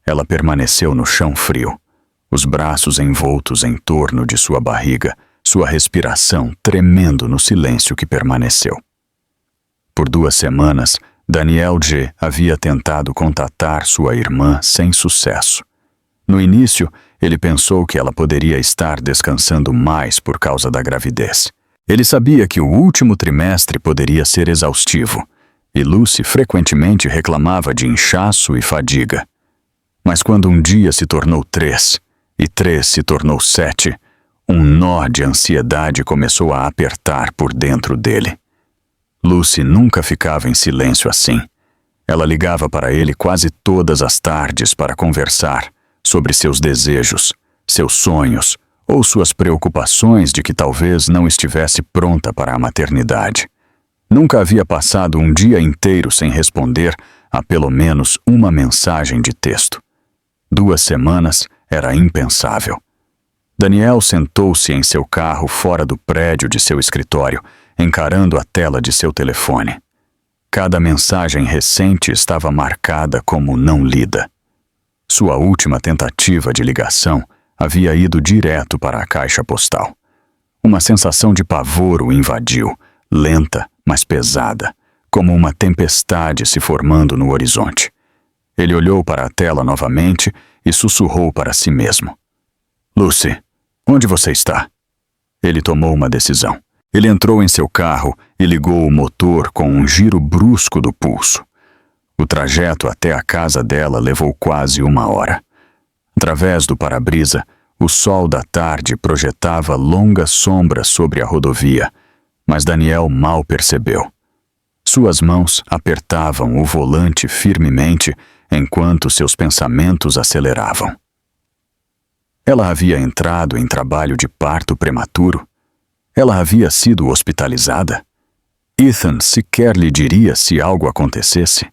Ela permaneceu no chão frio, os braços envoltos em torno de sua barriga, sua respiração tremendo no silêncio que permaneceu. Por 2 semanas, Daniel G. havia tentado contatar sua irmã sem sucesso. No início, ele pensou que ela poderia estar descansando mais por causa da gravidez. Ele sabia que o último trimestre poderia ser exaustivo, e Lucy frequentemente reclamava de inchaço e fadiga. Mas quando um dia se tornou 3, e 3 se tornou 7, um nó de ansiedade começou a apertar por dentro dele. Lucy nunca ficava em silêncio assim. Ela ligava para ele quase todas as tardes para conversar sobre seus desejos, seus sonhos ou suas preocupações de que talvez não estivesse pronta para a maternidade. Nunca havia passado um dia inteiro sem responder a pelo menos uma mensagem de texto. 2 semanas era impensável. Daniel sentou-se em seu carro fora do prédio de seu escritório, encarando a tela de seu telefone. Cada mensagem recente estava marcada como não lida. Sua última tentativa de ligação havia ido direto para a caixa postal. Uma sensação de pavor o invadiu, lenta, mas pesada, como uma tempestade se formando no horizonte. Ele olhou para a tela novamente e sussurrou para si mesmo. Lucy, onde você está? Ele tomou uma decisão. Ele entrou em seu carro e ligou o motor com um giro brusco do pulso. O trajeto até a casa dela levou quase 1 hora. Através do para-brisa, o sol da tarde projetava longas sombras sobre a rodovia, mas Daniel mal percebeu. Suas mãos apertavam o volante firmemente enquanto seus pensamentos aceleravam. Ela havia entrado em trabalho de parto prematuro. Ela havia sido hospitalizada. Ethan sequer lhe diria se algo acontecesse.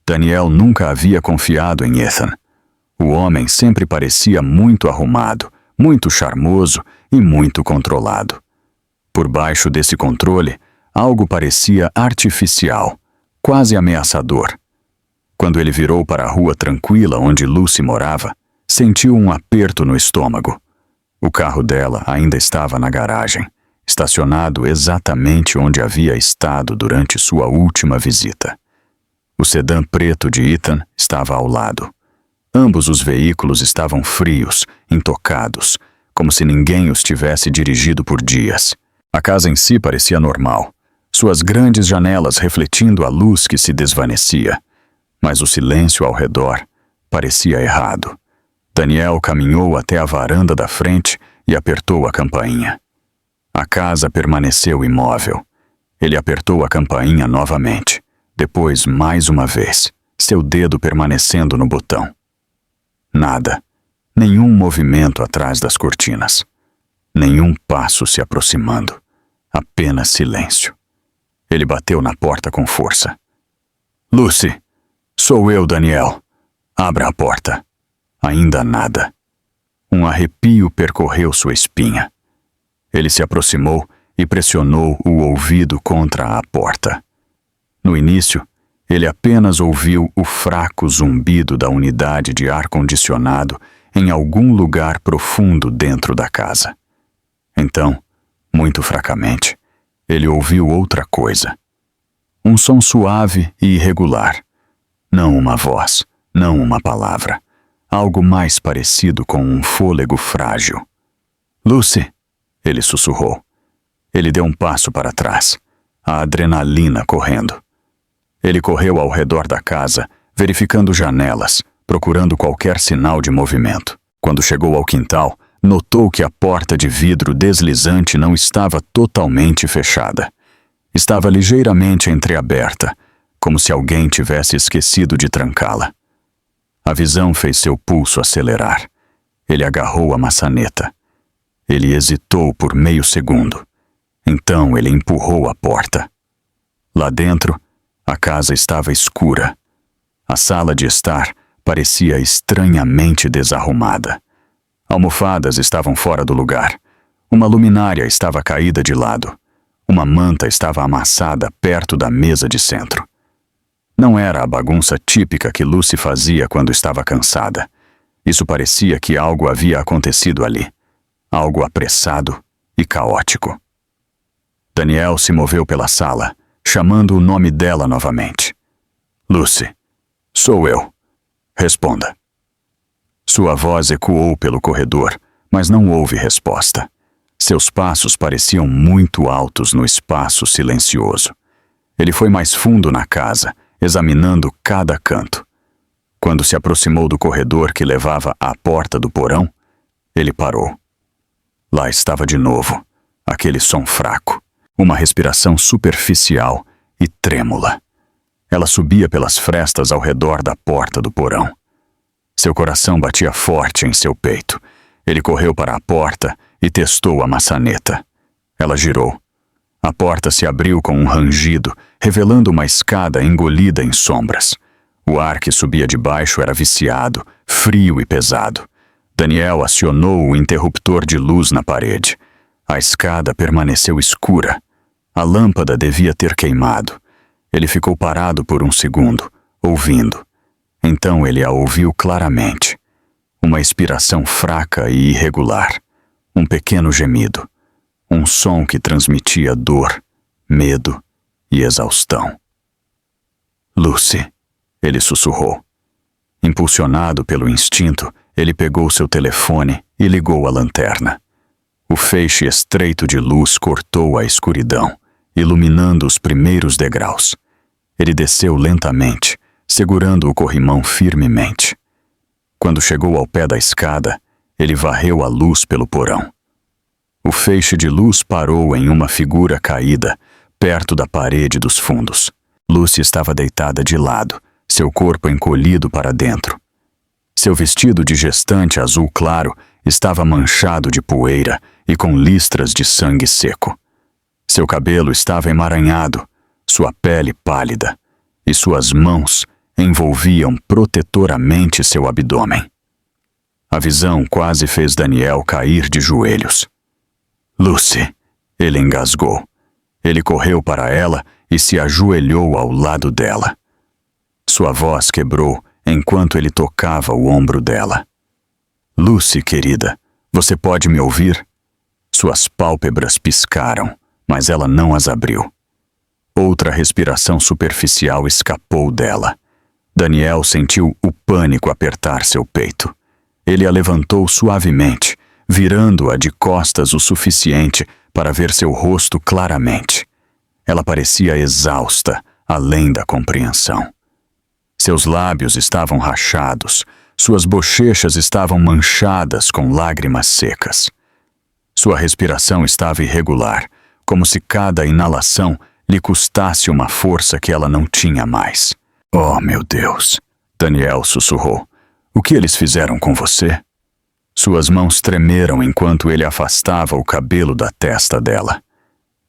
Daniel nunca havia confiado em Ethan. O homem sempre parecia muito arrumado, muito charmoso e muito controlado. Por baixo desse controle, algo parecia artificial, quase ameaçador. Quando ele virou para a rua tranquila onde Lucy morava, sentiu um aperto no estômago. O carro dela ainda estava na garagem, estacionado exatamente onde havia estado durante sua última visita. O sedã preto de Ethan estava ao lado. Ambos os veículos estavam frios, intocados, como se ninguém os tivesse dirigido por dias. A casa em si parecia normal, suas grandes janelas refletindo a luz que se desvanecia. Mas o silêncio ao redor parecia errado. Daniel caminhou até a varanda da frente e apertou a campainha. A casa permaneceu imóvel. Ele apertou a campainha novamente, depois mais uma vez, seu dedo permanecendo no botão. Nada. Nenhum movimento atrás das cortinas. Nenhum passo se aproximando. Apenas silêncio. Ele bateu na porta com força. Lucy! Sou eu, Daniel. Abra a porta. Ainda nada. Um arrepio percorreu sua espinha. Ele se aproximou e pressionou o ouvido contra a porta. No início, ele apenas ouviu o fraco zumbido da unidade de ar-condicionado em algum lugar profundo dentro da casa. Então, muito fracamente, ele ouviu outra coisa. Um som suave e irregular. Não uma voz, não uma palavra. Algo mais parecido com um fôlego frágil. Lucy, ele sussurrou. Ele deu um passo para trás, a adrenalina correndo. Ele correu ao redor da casa, verificando janelas, procurando qualquer sinal de movimento. Quando chegou ao quintal, notou que a porta de vidro deslizante não estava totalmente fechada. Estava ligeiramente entreaberta, como se alguém tivesse esquecido de trancá-la. A visão fez seu pulso acelerar. Ele agarrou a maçaneta. Ele hesitou por meio segundo. Então ele empurrou a porta. Lá dentro, a casa estava escura. A sala de estar parecia estranhamente desarrumada. Almofadas estavam fora do lugar. Uma luminária estava caída de lado. Uma manta estava amassada perto da mesa de centro. Não era a bagunça típica que Lucy fazia quando estava cansada. Isso parecia que algo havia acontecido ali. Algo apressado e caótico. Daniel se moveu pela sala, chamando o nome dela novamente. Lucy, sou eu. Responda. Sua voz ecoou pelo corredor, mas não houve resposta. Seus passos pareciam muito altos no espaço silencioso. Ele foi mais fundo na casa, examinando cada canto. Quando se aproximou do corredor que levava à porta do porão, ele parou. Lá estava de novo, aquele som fraco, uma respiração superficial e trêmula. Ela subia pelas frestas ao redor da porta do porão. Seu coração batia forte em seu peito. Ele correu para a porta e testou a maçaneta. Ela girou. A porta se abriu com um rangido, revelando uma escada engolida em sombras. O ar que subia de baixo era viciado, frio e pesado. Daniel acionou o interruptor de luz na parede. A escada permaneceu escura. A lâmpada devia ter queimado. Ele ficou parado por um segundo, ouvindo. Então ele a ouviu claramente. Uma expiração fraca e irregular. Um pequeno gemido. Um som que transmitia dor, medo e exaustão. Lucy, ele sussurrou. Impulsionado pelo instinto, ele pegou seu telefone e ligou a lanterna. O feixe estreito de luz cortou a escuridão, iluminando os primeiros degraus. Ele desceu lentamente, segurando o corrimão firmemente. Quando chegou ao pé da escada, ele varreu a luz pelo porão. O feixe de luz parou em uma figura caída, perto da parede dos fundos. Lucy estava deitada de lado, seu corpo encolhido para dentro. Seu vestido de gestante azul claro estava manchado de poeira e com listras de sangue seco. Seu cabelo estava emaranhado, sua pele pálida, e suas mãos envolviam protetoramente seu abdômen. A visão quase fez Daniel cair de joelhos. Lucy, ele engasgou. Ele correu para ela e se ajoelhou ao lado dela. Sua voz quebrou enquanto ele tocava o ombro dela. Lucy, querida, você pode me ouvir? Suas pálpebras piscaram, mas ela não as abriu. Outra respiração superficial escapou dela. Daniel sentiu o pânico apertar seu peito. Ele a levantou suavemente, virando-a de costas o suficiente para ver seu rosto claramente. Ela parecia exausta, além da compreensão. Seus lábios estavam rachados, suas bochechas estavam manchadas com lágrimas secas. Sua respiração estava irregular, como se cada inalação lhe custasse uma força que ela não tinha mais. Oh, meu Deus! Daniel sussurrou. O que eles fizeram com você? Suas mãos tremeram enquanto ele afastava o cabelo da testa dela.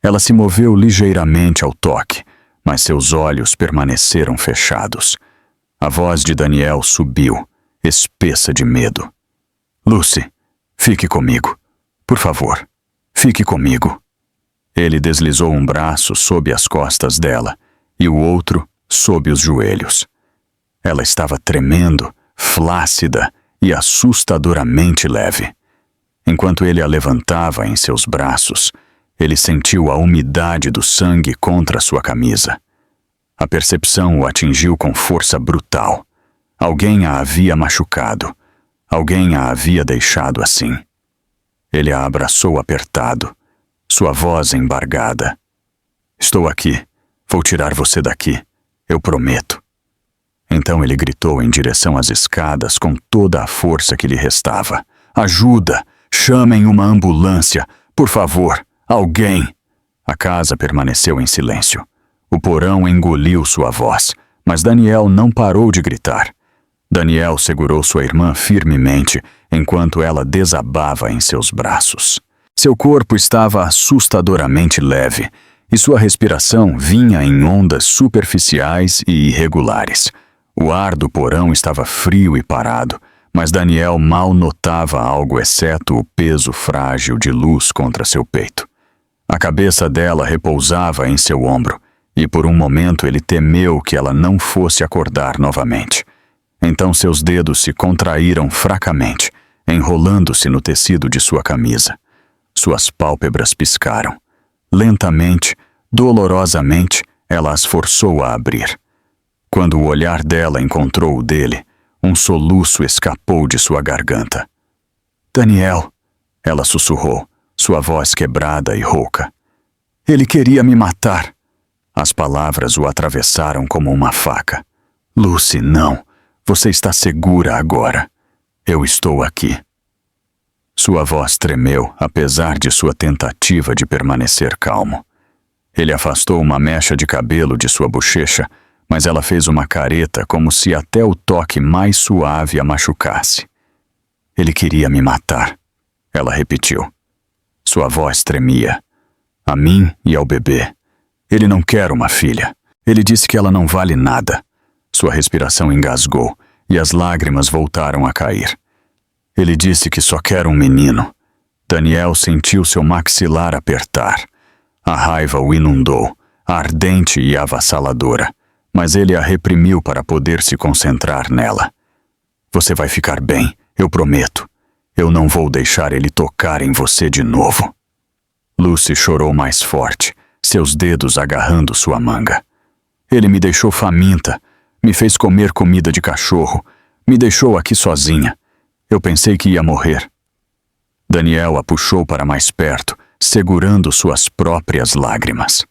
Ela se moveu ligeiramente ao toque, mas seus olhos permaneceram fechados. A voz de Daniel subiu, espessa de medo. Lucy, fique comigo. Por favor, fique comigo. Ele deslizou um braço sob as costas dela e o outro sob os joelhos. Ela estava tremendo, flácida e assustadoramente leve. Enquanto ele a levantava em seus braços, ele sentiu a umidade do sangue contra sua camisa. A percepção o atingiu com força brutal. Alguém a havia machucado. Alguém a havia deixado assim. Ele a abraçou apertado, sua voz embargada. Estou aqui. Vou tirar você daqui. Eu prometo. Então ele gritou em direção às escadas com toda a força que lhe restava. Ajuda! Chamem uma ambulância! Por favor! Alguém! A casa permaneceu em silêncio. O porão engoliu sua voz, mas Daniel não parou de gritar. Daniel segurou sua irmã firmemente enquanto ela desabava em seus braços. Seu corpo estava assustadoramente leve e sua respiração vinha em ondas superficiais e irregulares. O ar do porão estava frio e parado, mas Daniel mal notava algo exceto o peso frágil de luz contra seu peito. A cabeça dela repousava em seu ombro, e por um momento ele temeu que ela não fosse acordar novamente. Então seus dedos se contraíram fracamente, enrolando-se no tecido de sua camisa. Suas pálpebras piscaram. Lentamente, dolorosamente, ela as forçou a abrir. Quando o olhar dela encontrou o dele, um soluço escapou de sua garganta. "Daniel", ela sussurrou, sua voz quebrada e rouca. "Ele queria me matar." As palavras o atravessaram como uma faca. "Lucy, não. Você está segura agora. Eu estou aqui." Sua voz tremeu, apesar de sua tentativa de permanecer calmo. Ele afastou uma mecha de cabelo de sua bochecha, mas ela fez uma careta como se até o toque mais suave a machucasse. "Ele queria me matar", ela repetiu. Sua voz tremia. "A mim e ao bebê. Ele não quer uma filha. Ele disse que ela não vale nada." Sua respiração engasgou e as lágrimas voltaram a cair. "Ele disse que só quer um menino." Daniel sentiu seu maxilar apertar. A raiva o inundou, ardente e avassaladora, mas ele a reprimiu para poder se concentrar nela. "Você vai ficar bem, eu prometo. Eu não vou deixar ele tocar em você de novo." Lucy chorou mais forte, seus dedos agarrando sua manga. "Ele me deixou faminta, me fez comer comida de cachorro, me deixou aqui sozinha. Eu pensei que ia morrer." Daniel a puxou para mais perto, segurando suas próprias lágrimas.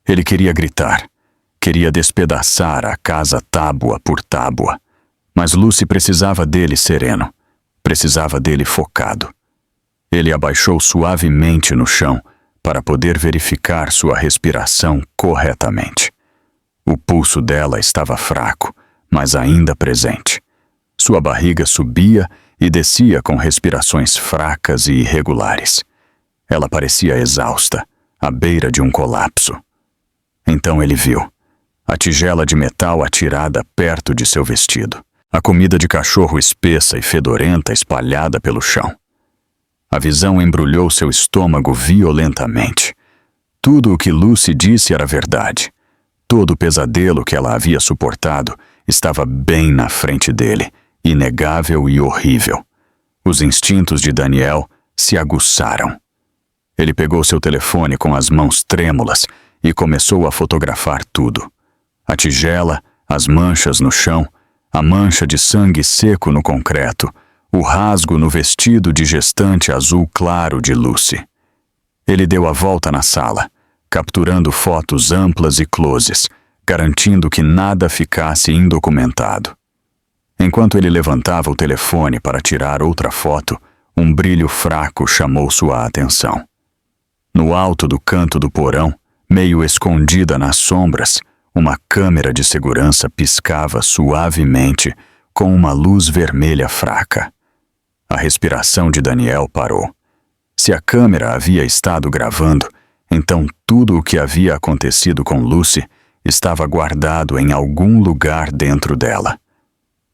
Ele queria gritar, queria despedaçar a casa tábua por tábua, mas Lucy precisava dele sereno, precisava dele focado. Ele abaixou suavemente no chão para poder verificar sua respiração corretamente. O pulso dela estava fraco, mas ainda presente. Sua barriga subia e descia com respirações fracas e irregulares. Ela parecia exausta, à beira de um colapso. Então ele viu a tigela de metal atirada perto de seu vestido, a comida de cachorro espessa e fedorenta espalhada pelo chão. A visão embrulhou seu estômago violentamente. Tudo o que Lucy disse era verdade. Todo o pesadelo que ela havia suportado estava bem na frente dele, inegável e horrível. Os instintos de Daniel se aguçaram. Ele pegou seu telefone com as mãos trêmulas e começou a fotografar tudo. A tigela, as manchas no chão, a mancha de sangue seco no concreto, o rasgo no vestido de gestante azul claro de Lucy. Ele deu a volta na sala, capturando fotos amplas e closes, garantindo que nada ficasse indocumentado. Enquanto ele levantava o telefone para tirar outra foto, um brilho fraco chamou sua atenção. No alto do canto do porão, meio escondida nas sombras, uma câmera de segurança piscava suavemente com uma luz vermelha fraca. A respiração de Daniel parou. Se a câmera havia estado gravando, então tudo o que havia acontecido com Lucy estava guardado em algum lugar dentro dela.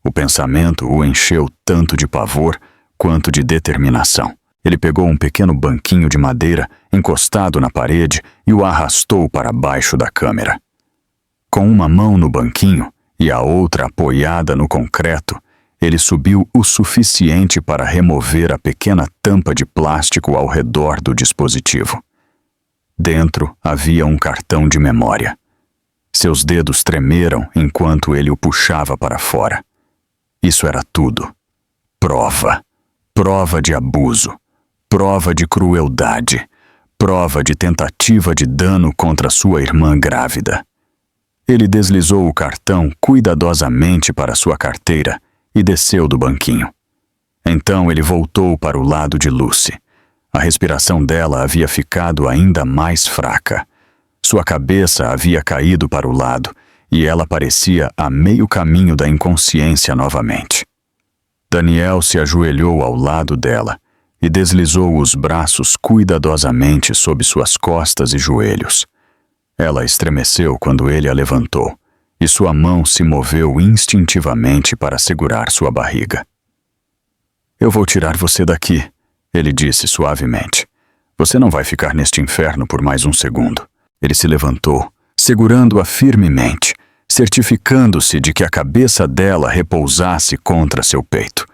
O pensamento o encheu tanto de pavor quanto de determinação. Ele pegou um pequeno banquinho de madeira encostado na parede e o arrastou para baixo da câmera. Com uma mão no banquinho e a outra apoiada no concreto, ele subiu o suficiente para remover a pequena tampa de plástico ao redor do dispositivo. Dentro havia um cartão de memória. Seus dedos tremeram enquanto ele o puxava para fora. Isso era tudo. Prova. Prova de abuso. Prova de crueldade. Prova de tentativa de dano contra sua irmã grávida. Ele deslizou o cartão cuidadosamente para sua carteira e desceu do banquinho. Então ele voltou para o lado de Lucy. A respiração dela havia ficado ainda mais fraca. Sua cabeça havia caído para o lado e ela parecia a meio caminho da inconsciência novamente. Daniel se ajoelhou ao lado dela e deslizou os braços cuidadosamente sob suas costas e joelhos. Ela estremeceu quando ele a levantou, e sua mão se moveu instintivamente para segurar sua barriga. "Eu vou tirar você daqui", ele disse suavemente. "Você não vai ficar neste inferno por mais um segundo." Ele se levantou, segurando-a firmemente, certificando-se de que a cabeça dela repousasse contra seu peito.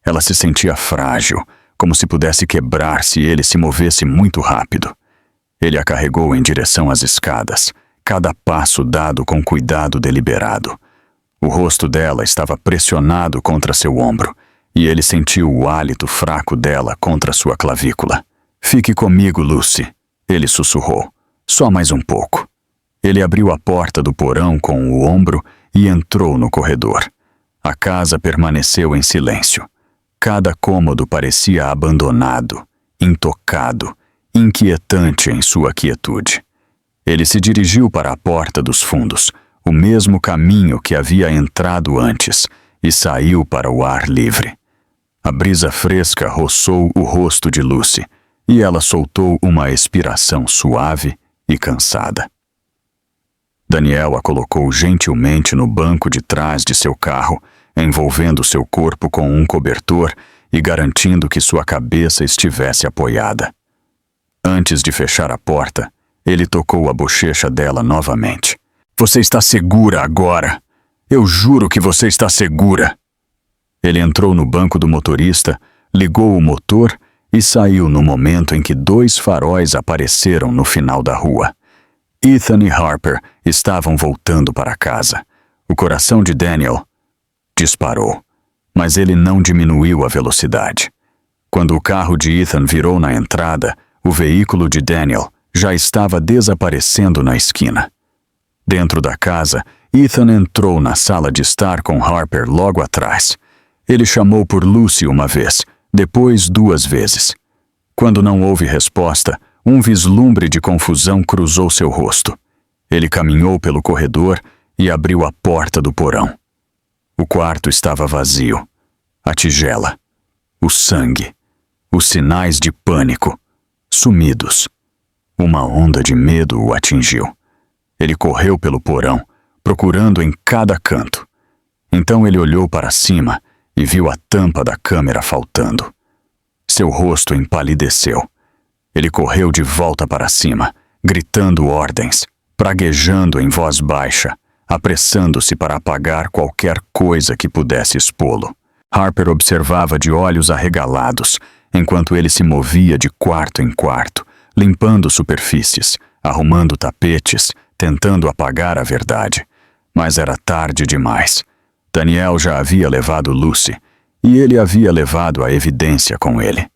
Ela se sentia frágil, como se pudesse quebrar se ele se movesse muito rápido. Ele a carregou em direção às escadas, cada passo dado com cuidado deliberado. O rosto dela estava pressionado contra seu ombro, e ele sentiu o hálito fraco dela contra sua clavícula. "Fique comigo, Lucy", ele sussurrou. "Só mais um pouco." Ele abriu a porta do porão com o ombro e entrou no corredor. A casa permaneceu em silêncio. Cada cômodo parecia abandonado, intocado, inquietante em sua quietude. Ele se dirigiu para a porta dos fundos, o mesmo caminho que havia entrado antes, e saiu para o ar livre. A brisa fresca roçou o rosto de Lucy, e ela soltou uma expiração suave e cansada. Daniel a colocou gentilmente no banco de trás de seu carro, envolvendo seu corpo com um cobertor e garantindo que sua cabeça estivesse apoiada. Antes de fechar a porta, ele tocou a bochecha dela novamente. "Você está segura agora. Eu juro que você está segura." Ele entrou no banco do motorista, ligou o motor e saiu no momento em que 2 faróis apareceram no final da rua. Ethan e Harper estavam voltando para casa. O coração de Daniel disparou, mas ele não diminuiu a velocidade. Quando o carro de Ethan virou na entrada, o veículo de Daniel já estava desaparecendo na esquina. Dentro da casa, Ethan entrou na sala de estar com Harper logo atrás. Ele chamou por Lucy uma vez, depois 2 vezes. Quando não houve resposta, um vislumbre de confusão cruzou seu rosto. Ele caminhou pelo corredor e abriu a porta do porão. O quarto estava vazio. A tigela, o sangue, os sinais de pânico, sumidos. Uma onda de medo o atingiu. Ele correu pelo porão, procurando em cada canto. Então ele olhou para cima e viu a tampa da câmera faltando. Seu rosto empalideceu. Ele correu de volta para cima, gritando ordens, praguejando em voz baixa, apressando-se para apagar qualquer coisa que pudesse expô-lo. Harper observava de olhos arregalados, enquanto ele se movia de quarto em quarto, limpando superfícies, arrumando tapetes, tentando apagar a verdade. Mas era tarde demais. Daniel já havia levado Lucy, e ele havia levado a evidência com ele.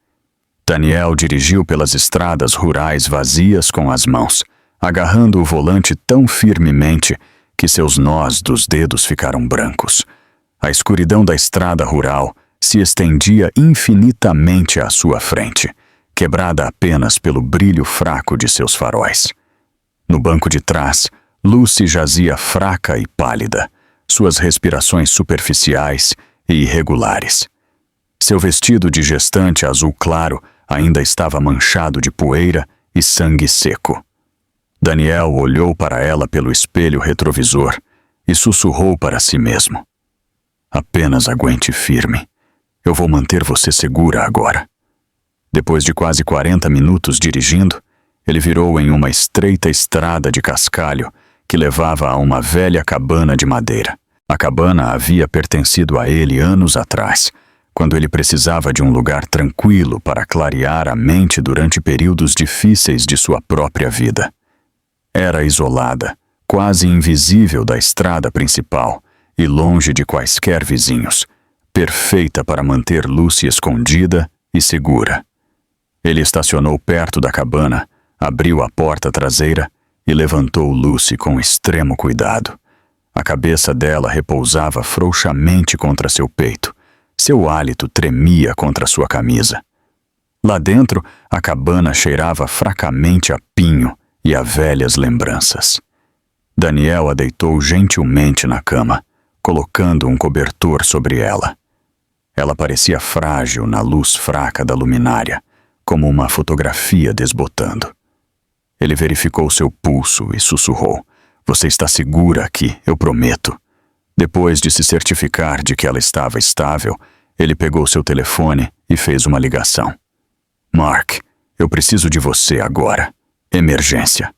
Daniel dirigiu pelas estradas rurais vazias com as mãos, agarrando o volante tão firmemente que seus nós dos dedos ficaram brancos. A escuridão da estrada rural se estendia infinitamente à sua frente, quebrada apenas pelo brilho fraco de seus faróis. No banco de trás, Lucy jazia fraca e pálida, suas respirações superficiais e irregulares. Seu vestido de gestante azul claro ainda estava manchado de poeira e sangue seco. Daniel olhou para ela pelo espelho retrovisor e sussurrou para si mesmo: "Apenas aguente firme. Eu vou manter você segura agora." Depois de quase 40 minutos dirigindo, ele virou em uma estreita estrada de cascalho que levava a uma velha cabana de madeira. A cabana havia pertencido a ele anos atrás, quando ele precisava de um lugar tranquilo para clarear a mente durante períodos difíceis de sua própria vida. Era isolada, quase invisível da estrada principal e longe de quaisquer vizinhos, perfeita para manter Lucy escondida e segura. Ele estacionou perto da cabana, abriu a porta traseira e levantou Lucy com extremo cuidado. A cabeça dela repousava frouxamente contra seu peito. Seu hálito tremia contra sua camisa. Lá dentro, a cabana cheirava fracamente a pinho e a velhas lembranças. Daniel a deitou gentilmente na cama, colocando um cobertor sobre ela. Ela parecia frágil na luz fraca da luminária, como uma fotografia desbotando. Ele verificou seu pulso e sussurrou: "Você está segura aqui, eu prometo." Depois de se certificar de que ela estava estável, ele pegou seu telefone e fez uma ligação. "Mark, eu preciso de você agora. Emergência."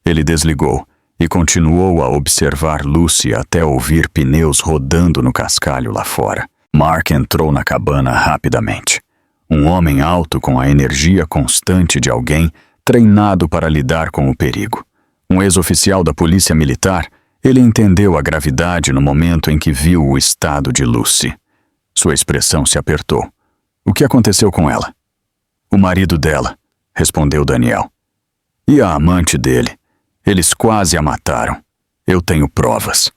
Ele desligou e continuou a observar Lucy até ouvir pneus rodando no cascalho lá fora. Mark entrou na cabana rapidamente. Um homem alto com a energia constante de alguém treinado para lidar com o perigo. Um ex-oficial da polícia militar, ele entendeu a gravidade no momento em que viu o estado de Lucy. Sua expressão se apertou. O que aconteceu com ela? O marido dela, respondeu Daniel. E a amante dele. Eles quase a mataram. Eu tenho provas.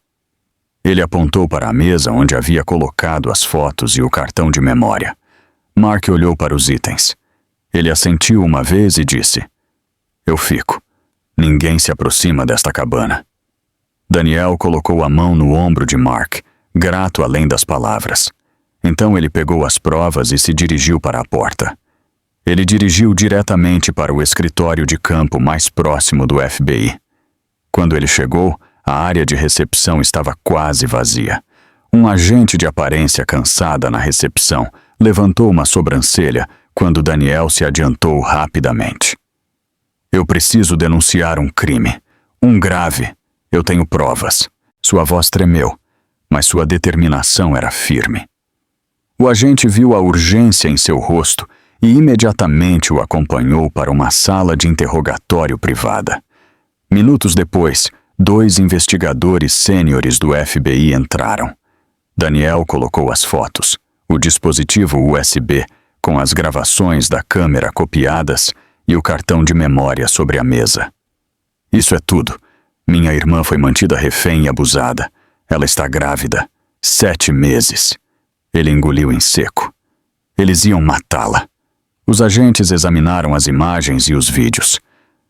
Ele apontou para a mesa onde havia colocado as fotos e o cartão de memória. Mark olhou para os itens. Ele assentiu uma vez e disse: Eu fico. Ninguém se aproxima desta cabana. Daniel colocou a mão no ombro de Mark, grato além das palavras. Então ele pegou as provas e se dirigiu para a porta. Ele dirigiu diretamente para o escritório de campo mais próximo do FBI. Quando ele chegou, a área de recepção estava quase vazia. Um agente de aparência cansada na recepção levantou uma sobrancelha quando Daniel se adiantou rapidamente. Eu preciso denunciar um crime. Um grave. Eu tenho provas. Sua voz tremeu, mas sua determinação era firme. O agente viu a urgência em seu rosto e imediatamente o acompanhou para uma sala de interrogatório privada. Minutos depois, 2 investigadores sêniores do FBI entraram. Daniel colocou as fotos, o dispositivo USB com as gravações da câmera copiadas e o cartão de memória sobre a mesa. Isso é tudo. Minha irmã foi mantida refém e abusada. Ela está grávida. 7 meses. Ele engoliu em seco. Eles iam matá-la. Os agentes examinaram as imagens e os vídeos.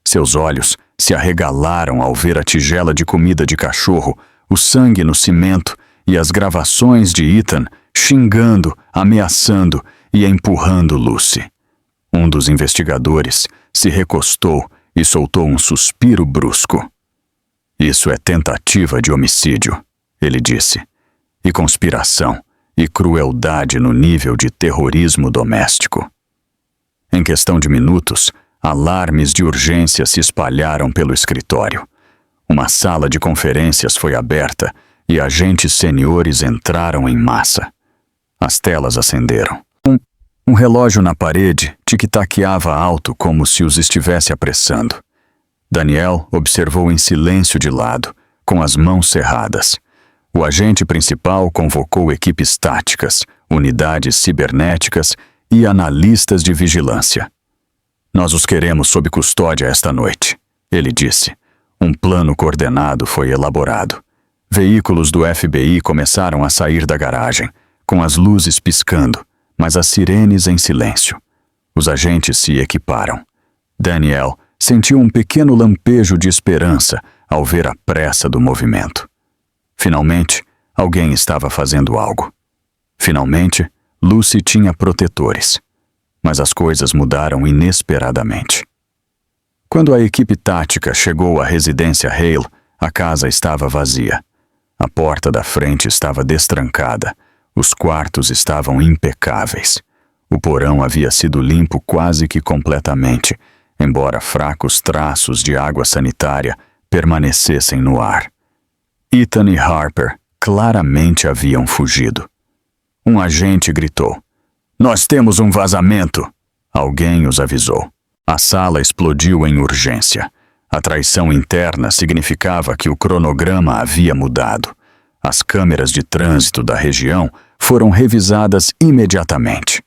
Seus olhos se arregalaram ao ver a tigela de comida de cachorro, o sangue no cimento e as gravações de Ethan xingando, ameaçando e empurrando Lucy. Um dos investigadores se recostou e soltou um suspiro brusco. Isso é tentativa de homicídio, ele disse, e conspiração e crueldade no nível de terrorismo doméstico. Em questão de minutos, alarmes de urgência se espalharam pelo escritório. Uma sala de conferências foi aberta e agentes seniores entraram em massa. As telas acenderam. Um relógio na parede tic-taqueava alto como se os estivesse apressando. Daniel observou em silêncio de lado, com as mãos cerradas. O agente principal convocou equipes táticas, unidades cibernéticas e analistas de vigilância. Nós os queremos sob custódia esta noite, ele disse. Um plano coordenado foi elaborado. Veículos do FBI começaram a sair da garagem, com as luzes piscando, mas as sirenes em silêncio. Os agentes se equiparam. Daniel sentiu um pequeno lampejo de esperança ao ver a pressa do movimento. Finalmente, alguém estava fazendo algo. Finalmente, Lucy tinha protetores. Mas as coisas mudaram inesperadamente. Quando a equipe tática chegou à residência Hale, a casa estava vazia. A porta da frente estava destrancada. Os quartos estavam impecáveis. O porão havia sido limpo quase que completamente, embora fracos traços de água sanitária permanecessem no ar. Ethan e Harper claramente haviam fugido. Um agente gritou: "Nós temos um vazamento!" Alguém os avisou. A sala explodiu em urgência. A traição interna significava que o cronograma havia mudado. As câmeras de trânsito da região foram revisadas imediatamente.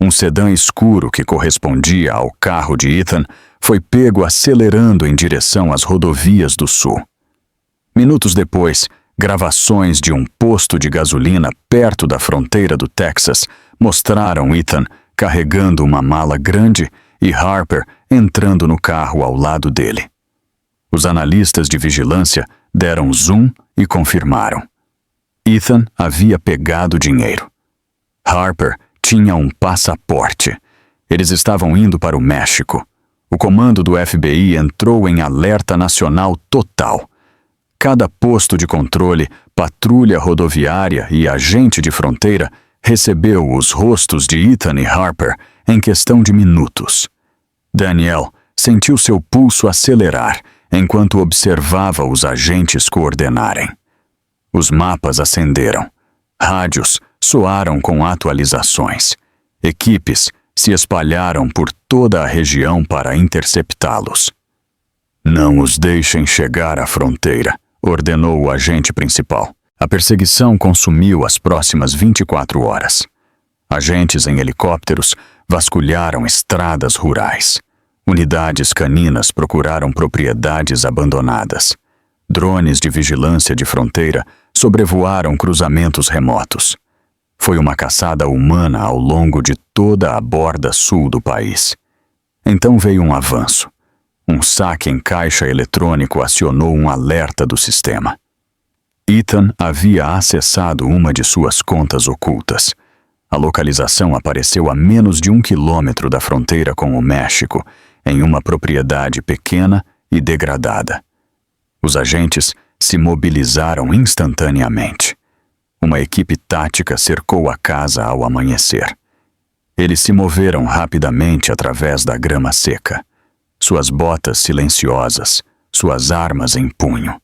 Um sedã escuro que correspondia ao carro de Ethan foi pego acelerando em direção às rodovias do sul. Minutos depois, gravações de um posto de gasolina perto da fronteira do Texas mostraram Ethan carregando uma mala grande e Harper entrando no carro ao lado dele. Os analistas de vigilância deram zoom e confirmaram. Ethan havia pegado dinheiro. Harper tinha um passaporte. Eles estavam indo para o México. O comando do FBI entrou em alerta nacional total. Cada posto de controle, patrulha rodoviária e agente de fronteira recebeu os rostos de Ethan e Harper em questão de minutos. Daniel sentiu seu pulso acelerar enquanto observava os agentes coordenarem. Os mapas acenderam. Rádios soaram com atualizações. Equipes se espalharam por toda a região para interceptá-los. Não os deixem chegar à fronteira, ordenou o agente principal. A perseguição consumiu as próximas 24 horas. Agentes em helicópteros vasculharam estradas rurais. Unidades caninas procuraram propriedades abandonadas. Drones de vigilância de fronteira sobrevoaram cruzamentos remotos. Foi uma caçada humana ao longo de toda a borda sul do país. Então veio um avanço. Um saque em caixa eletrônico acionou um alerta do sistema. Ethan havia acessado uma de suas contas ocultas. A localização apareceu a menos de 1 quilômetro da fronteira com o México, em uma propriedade pequena e degradada. Os agentes se mobilizaram instantaneamente. Uma equipe tática cercou a casa ao amanhecer. Eles se moveram rapidamente através da grama seca. Suas botas silenciosas, suas armas em punho.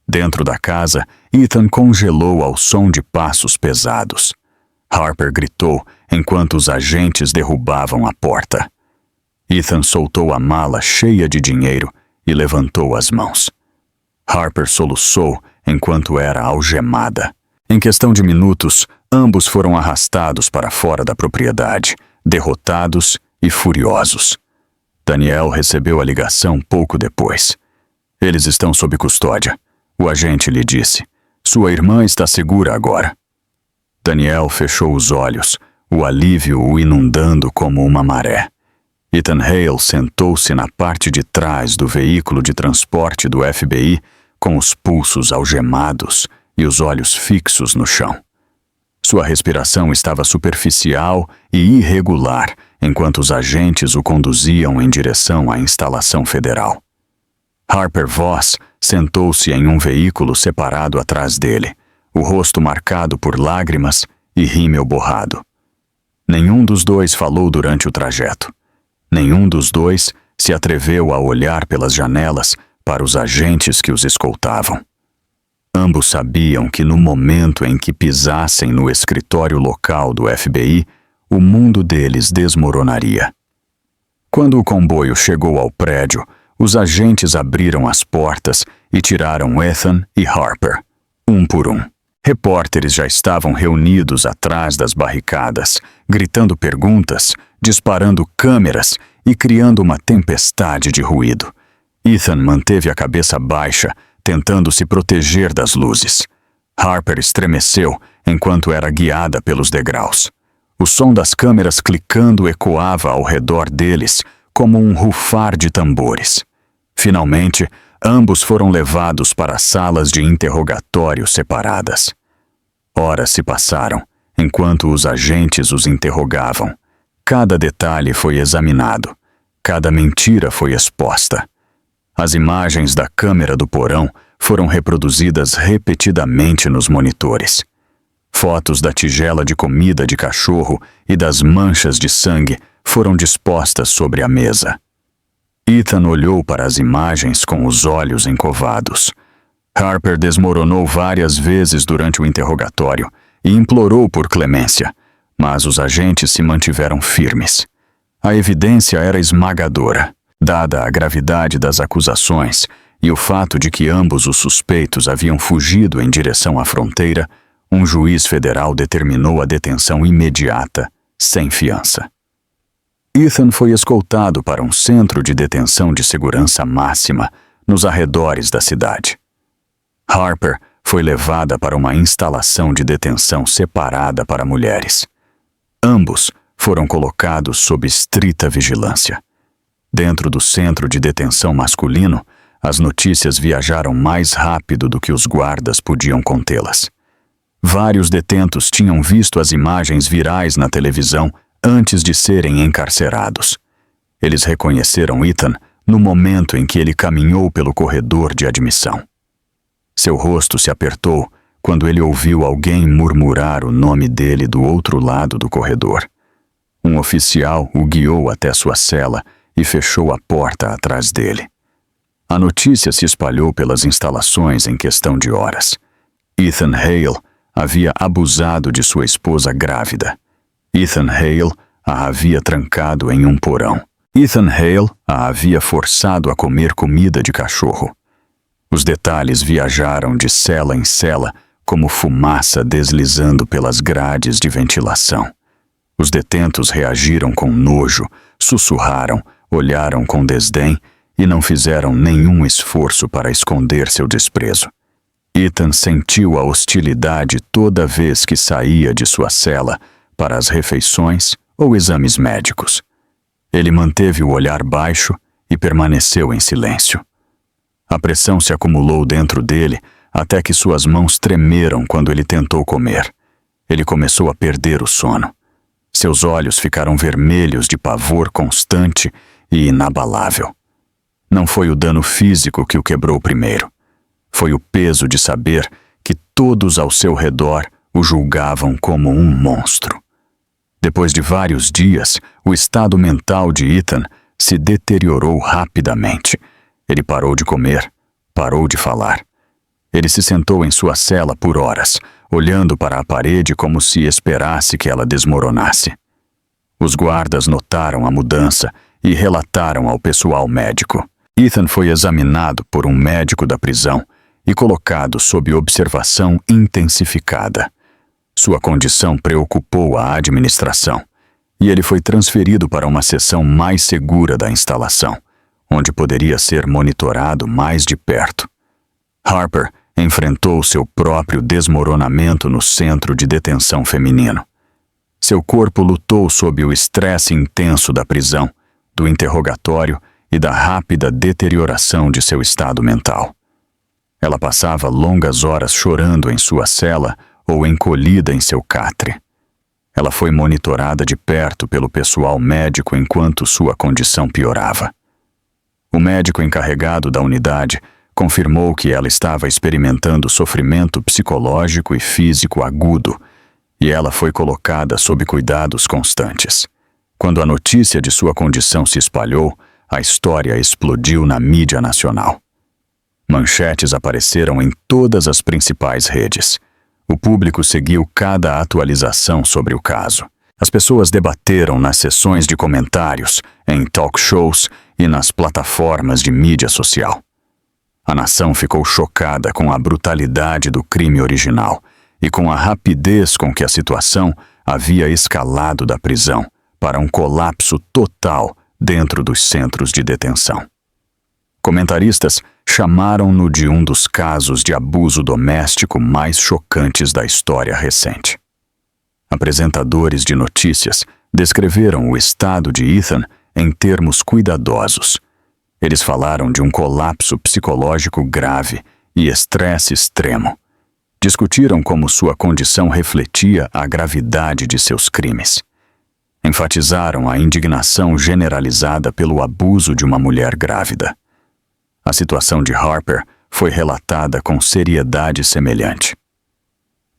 Dentro da casa, Ethan congelou ao som de passos pesados. Harper gritou enquanto os agentes derrubavam a porta. Ethan soltou a mala cheia de dinheiro e levantou as mãos. Harper soluçou enquanto era algemada. Em questão de minutos, ambos foram arrastados para fora da propriedade, derrotados e furiosos. Daniel recebeu a ligação pouco depois. Eles estão sob custódia. O agente lhe disse. Sua irmã está segura agora. Daniel fechou os olhos, o alívio o inundando como uma maré. Ethan Hale sentou-se na parte de trás do veículo de transporte do FBI, com os pulsos algemados e os olhos fixos no chão. Sua respiração estava superficial e irregular, enquanto os agentes o conduziam em direção à instalação federal. Harper Voss sentou-se em um veículo separado atrás dele, o rosto marcado por lágrimas e rímel borrado. Nenhum dos dois falou durante o trajeto. Nenhum dos dois se atreveu a olhar pelas janelas para os agentes que os escoltavam. Ambos sabiam que no momento em que pisassem no escritório local do FBI, o mundo deles desmoronaria. Quando o comboio chegou ao prédio, os agentes abriram as portas e tiraram Ethan e Harper, um por um. Repórteres já estavam reunidos atrás das barricadas, gritando perguntas, disparando câmeras e criando uma tempestade de ruído. Ethan manteve a cabeça baixa, tentando se proteger das luzes. Harper estremeceu enquanto era guiada pelos degraus. O som das câmeras clicando ecoava ao redor deles como um rufar de tambores. Finalmente, ambos foram levados para salas de interrogatório separadas. Horas se passaram, enquanto os agentes os interrogavam. Cada detalhe foi examinado. Cada mentira foi exposta. As imagens da câmera do porão foram reproduzidas repetidamente nos monitores. Fotos da tigela de comida de cachorro e das manchas de sangue foram dispostas sobre a mesa. Ethan olhou para as imagens com os olhos encovados. Harper desmoronou várias vezes durante o interrogatório e implorou por clemência, mas os agentes se mantiveram firmes. A evidência era esmagadora, dada a gravidade das acusações e o fato de que ambos os suspeitos haviam fugido em direção à fronteira. Um juiz federal determinou a detenção imediata, sem fiança. Ethan foi escoltado para um centro de detenção de segurança máxima nos arredores da cidade. Harper foi levada para uma instalação de detenção separada para mulheres. Ambos foram colocados sob estrita vigilância. Dentro do centro de detenção masculino, as notícias viajaram mais rápido do que os guardas podiam contê-las. Vários detentos tinham visto as imagens virais na televisão antes de serem encarcerados. Eles reconheceram Ethan no momento em que ele caminhou pelo corredor de admissão. Seu rosto se apertou quando ele ouviu alguém murmurar o nome dele do outro lado do corredor. Um oficial o guiou até sua cela e fechou a porta atrás dele. A notícia se espalhou pelas instalações em questão de horas. Ethan Hale havia abusado de sua esposa grávida. Ethan Hale a havia trancado em um porão. Ethan Hale a havia forçado a comer comida de cachorro. Os detalhes viajaram de cela em cela como fumaça deslizando pelas grades de ventilação. Os detentos reagiram com nojo, sussurraram, olharam com desdém e não fizeram nenhum esforço para esconder seu desprezo. Ethan sentiu a hostilidade toda vez que saía de sua cela para as refeições ou exames médicos. Ele manteve o olhar baixo e permaneceu em silêncio. A pressão se acumulou dentro dele até que suas mãos tremeram quando ele tentou comer. Ele começou a perder o sono. Seus olhos ficaram vermelhos de pavor constante e inabalável. Não foi o dano físico que o quebrou primeiro. Foi o peso de saber que todos ao seu redor o julgavam como um monstro. Depois de vários dias, o estado mental de Ethan se deteriorou rapidamente. Ele parou de comer, parou de falar. Ele se sentou em sua cela por horas, olhando para a parede como se esperasse que ela desmoronasse. Os guardas notaram a mudança e relataram ao pessoal médico. Ethan foi examinado por um médico da prisão e colocado sob observação intensificada. Sua condição preocupou a administração e ele foi transferido para uma seção mais segura da instalação, onde poderia ser monitorado mais de perto. Harper enfrentou seu próprio desmoronamento no centro de detenção feminino. Seu corpo lutou sob o estresse intenso da prisão, do interrogatório e da rápida deterioração de seu estado mental. Ela passava longas horas chorando em sua cela ou encolhida em seu catre. Ela foi monitorada de perto pelo pessoal médico enquanto sua condição piorava. O médico encarregado da unidade confirmou que ela estava experimentando sofrimento psicológico e físico agudo, e ela foi colocada sob cuidados constantes. Quando a notícia de sua condição se espalhou, a história explodiu na mídia nacional. Manchetes apareceram em todas as principais redes. O público seguiu cada atualização sobre o caso. As pessoas debateram nas sessões de comentários, em talk shows e nas plataformas de mídia social. A nação ficou chocada com a brutalidade do crime original e com a rapidez com que a situação havia escalado da prisão para um colapso total dentro dos centros de detenção. Comentaristas chamaram-no de um dos casos de abuso doméstico mais chocantes da história recente. Apresentadores de notícias descreveram o estado de Ethan em termos cuidadosos. Eles falaram de um colapso psicológico grave e estresse extremo. Discutiram como sua condição refletia a gravidade de seus crimes. Enfatizaram a indignação generalizada pelo abuso de uma mulher grávida. A situação de Harper foi relatada com seriedade semelhante.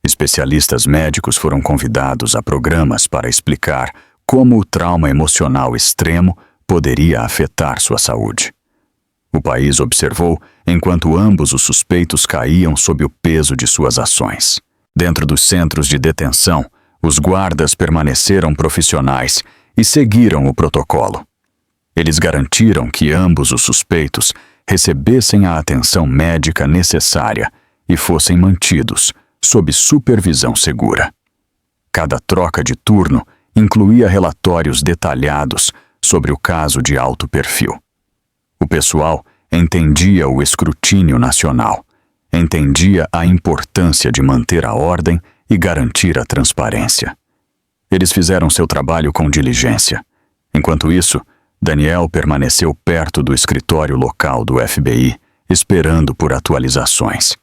Especialistas médicos foram convidados a programas para explicar como o trauma emocional extremo poderia afetar sua saúde. O país observou enquanto ambos os suspeitos caíam sob o peso de suas ações. Dentro dos centros de detenção, os guardas permaneceram profissionais e seguiram o protocolo. Eles garantiram que ambos os suspeitos recebessem a atenção médica necessária e fossem mantidos sob supervisão segura. Cada troca de turno incluía relatórios detalhados sobre o caso de alto perfil. O pessoal entendia o escrutínio nacional, entendia a importância de manter a ordem e garantir a transparência. Eles fizeram seu trabalho com diligência. Enquanto isso, Daniel permaneceu perto do escritório local do FBI, esperando por atualizações.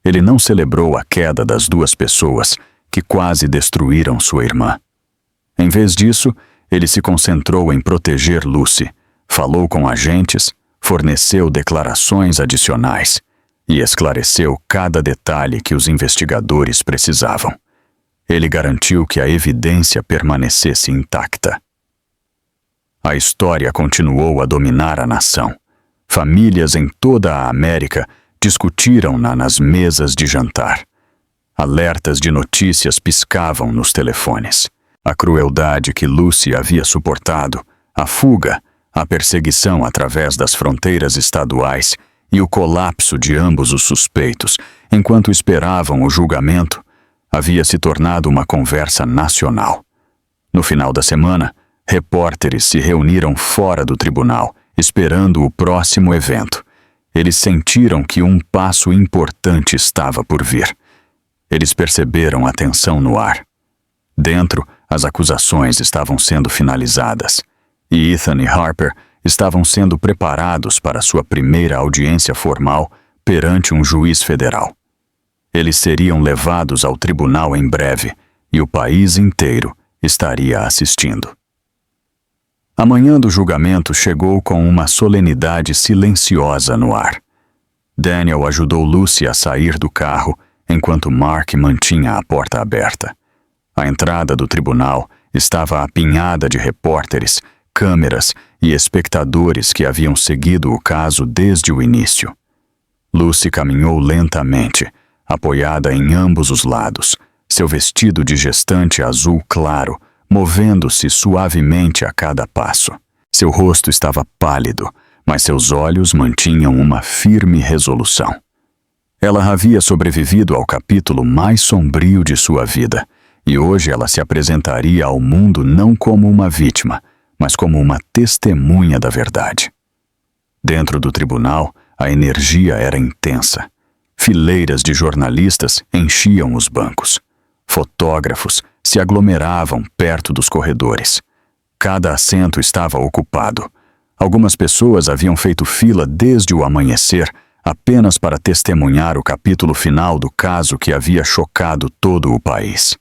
Ele não celebrou a queda das duas pessoas que quase destruíram sua irmã. Em vez disso, ele se concentrou em proteger Lucy, falou com agentes, forneceu declarações adicionais e esclareceu cada detalhe que os investigadores precisavam. Ele garantiu que a evidência permanecesse intacta. A história continuou a dominar a nação. Famílias em toda a América discutiram-na nas mesas de jantar. Alertas de notícias piscavam nos telefones. A crueldade que Lucy havia suportado, a fuga, A perseguição através das fronteiras estaduais e o colapso de ambos os suspeitos, enquanto esperavam o julgamento, havia se tornado uma conversa nacional. No final da semana, repórteres se reuniram fora do tribunal, esperando o próximo evento. Eles sentiram que um passo importante estava por vir. Eles perceberam a tensão no ar. Dentro, as acusações estavam sendo finalizadas, e Ethan e Harper estavam sendo preparados para sua primeira audiência formal perante um juiz federal. Eles seriam levados ao tribunal em breve, e o país inteiro estaria assistindo. A manhã do julgamento chegou com uma solenidade silenciosa no ar. Daniel ajudou Lucy a sair do carro, enquanto Mark mantinha a porta aberta. A entrada do tribunal estava apinhada de repórteres, câmeras e espectadores que haviam seguido o caso desde o início. Lucy caminhou lentamente, apoiada em ambos os lados, seu vestido de gestante azul claro, movendo-se suavemente a cada passo. Seu rosto estava pálido, mas seus olhos mantinham uma firme resolução. Ela havia sobrevivido ao capítulo mais sombrio de sua vida, e hoje ela se apresentaria ao mundo não como uma vítima, mas como uma testemunha da verdade. Dentro do tribunal, a energia era intensa. Fileiras de jornalistas enchiam os bancos. Fotógrafos se aglomeravam perto dos corredores. Cada assento estava ocupado. Algumas pessoas haviam feito fila desde o amanhecer apenas para testemunhar o capítulo final do caso que havia chocado todo o país.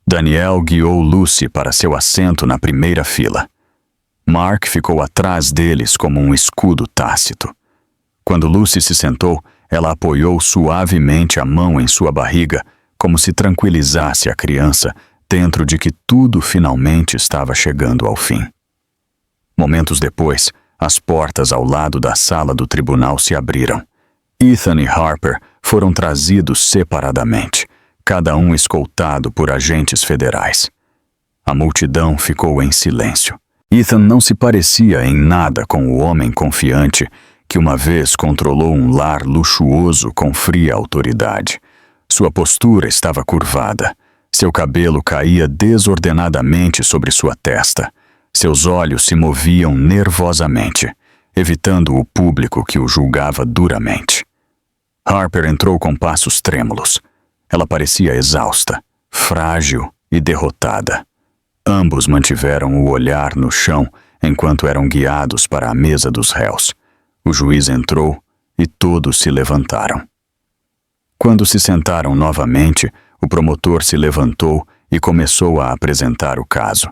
Daniel guiou Lucy para seu assento na primeira fila. Mark ficou atrás deles como um escudo tácito. Quando Lucy se sentou, ela apoiou suavemente a mão em sua barriga, como se tranquilizasse a criança dentro de que tudo finalmente estava chegando ao fim. Momentos depois, as portas ao lado da sala do tribunal se abriram. Ethan e Harper foram trazidos separadamente, cada um escoltado por agentes federais. A multidão ficou em silêncio. Ethan não se parecia em nada com o homem confiante que uma vez controlou um lar luxuoso com fria autoridade. Sua postura estava curvada. Seu cabelo caía desordenadamente sobre sua testa. Seus olhos se moviam nervosamente, evitando o público que o julgava duramente. Harper entrou com passos trêmulos. Ela parecia exausta, frágil e derrotada. Ambos mantiveram o olhar no chão enquanto eram guiados para a mesa dos réus. O juiz entrou e todos se levantaram. Quando se sentaram novamente, o promotor se levantou e começou a apresentar o caso.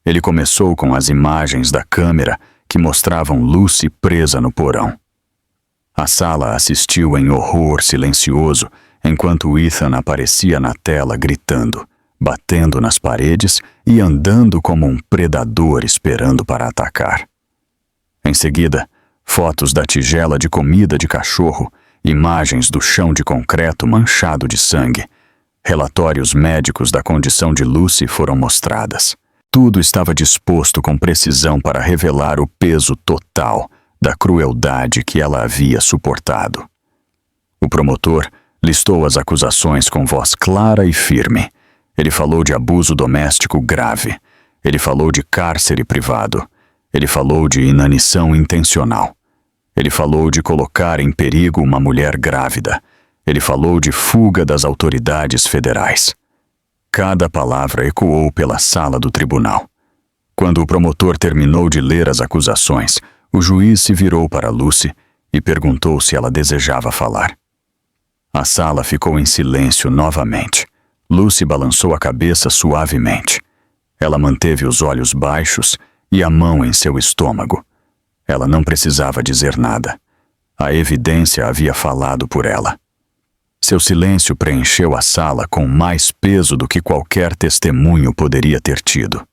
Ele começou com as imagens da câmera que mostravam Lucy presa no porão. A sala assistiu em horror silencioso enquanto Ethan aparecia na tela gritando, batendo nas paredes e andando como um predador esperando para atacar. Em seguida, fotos da tigela de comida de cachorro, imagens do chão de concreto manchado de sangue, relatórios médicos da condição de Lucy foram mostradas. Tudo estava disposto com precisão para revelar o peso total da crueldade que ela havia suportado. O promotor listou as acusações com voz clara e firme. Ele falou de abuso doméstico grave. Ele falou de cárcere privado. Ele falou de inanição intencional. Ele falou de colocar em perigo uma mulher grávida. Ele falou de fuga das autoridades federais. Cada palavra ecoou pela sala do tribunal. Quando o promotor terminou de ler as acusações, o juiz se virou para Lucy e perguntou se ela desejava falar. A sala ficou em silêncio novamente. Lucy balançou a cabeça suavemente. Ela manteve os olhos baixos e a mão em seu estômago. Ela não precisava dizer nada. A evidência havia falado por ela. Seu silêncio preencheu a sala com mais peso do que qualquer testemunho poderia ter tido.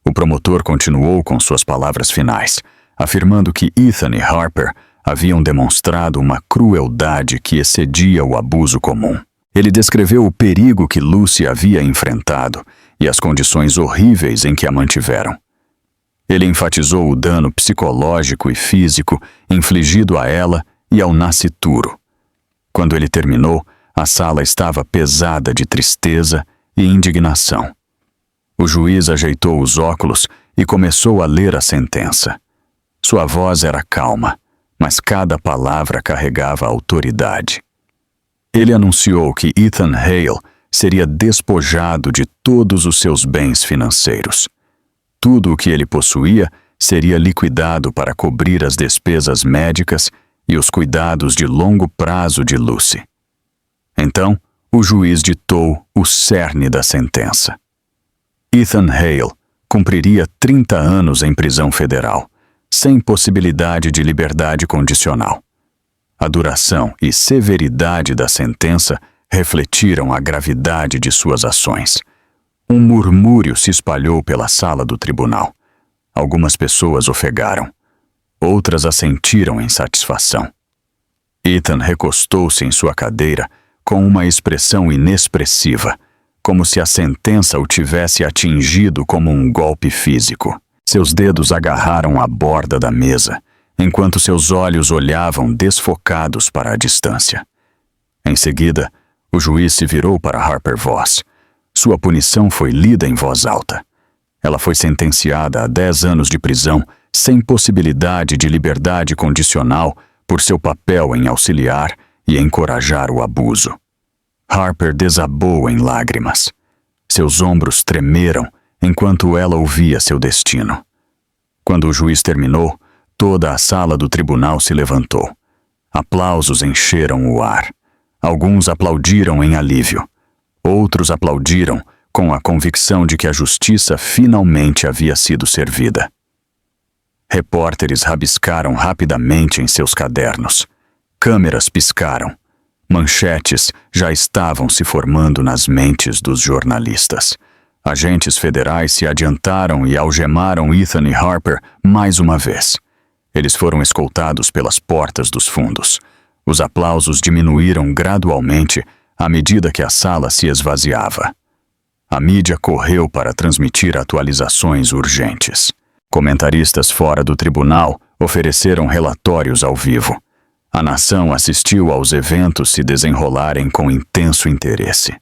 O promotor continuou com suas palavras finais, afirmando que Ethan e Harper haviam demonstrado uma crueldade que excedia o abuso comum. Ele descreveu o perigo que Lucy havia enfrentado e as condições horríveis em que a mantiveram. Ele enfatizou o dano psicológico e físico infligido a ela e ao nascituro. Quando ele terminou, a sala estava pesada de tristeza e indignação. O juiz ajeitou os óculos e começou a ler a sentença. Sua voz era calma, mas cada palavra carregava autoridade. Ele anunciou que Ethan Hale seria despojado de todos os seus bens financeiros. Tudo o que ele possuía seria liquidado para cobrir as despesas médicas e os cuidados de longo prazo de Lucy. Então, o juiz ditou o cerne da sentença. Ethan Hale cumpriria 30 anos em prisão federal, sem possibilidade de liberdade condicional. A duração e severidade da sentença refletiram a gravidade de suas ações. Um murmúrio se espalhou pela sala do tribunal. Algumas pessoas ofegaram. Outras assentiram em satisfação. Ethan recostou-se em sua cadeira com uma expressão inexpressiva, como se a sentença o tivesse atingido como um golpe físico. Seus dedos agarraram a borda da mesa, enquanto seus olhos olhavam desfocados para a distância. Em seguida, o juiz se virou para Harper Voss. Sua punição foi lida em voz alta. Ela foi sentenciada a 10 anos de prisão, sem possibilidade de liberdade condicional, por seu papel em auxiliar e encorajar o abuso. Harper desabou em lágrimas. Seus ombros tremeram enquanto ela ouvia seu destino. Quando o juiz terminou, toda a sala do tribunal se levantou. Aplausos encheram o ar. Alguns aplaudiram em alívio. Outros aplaudiram com a convicção de que a justiça finalmente havia sido servida. Repórteres rabiscaram rapidamente em seus cadernos. Câmeras piscaram. Manchetes já estavam se formando nas mentes dos jornalistas. Agentes federais se adiantaram e algemaram Ethan e Harper mais uma vez. Eles foram escoltados pelas portas dos fundos. Os aplausos diminuíram gradualmente à medida que a sala se esvaziava. A mídia correu para transmitir atualizações urgentes. Comentaristas fora do tribunal ofereceram relatórios ao vivo. A nação assistiu aos eventos se desenrolarem com intenso interesse.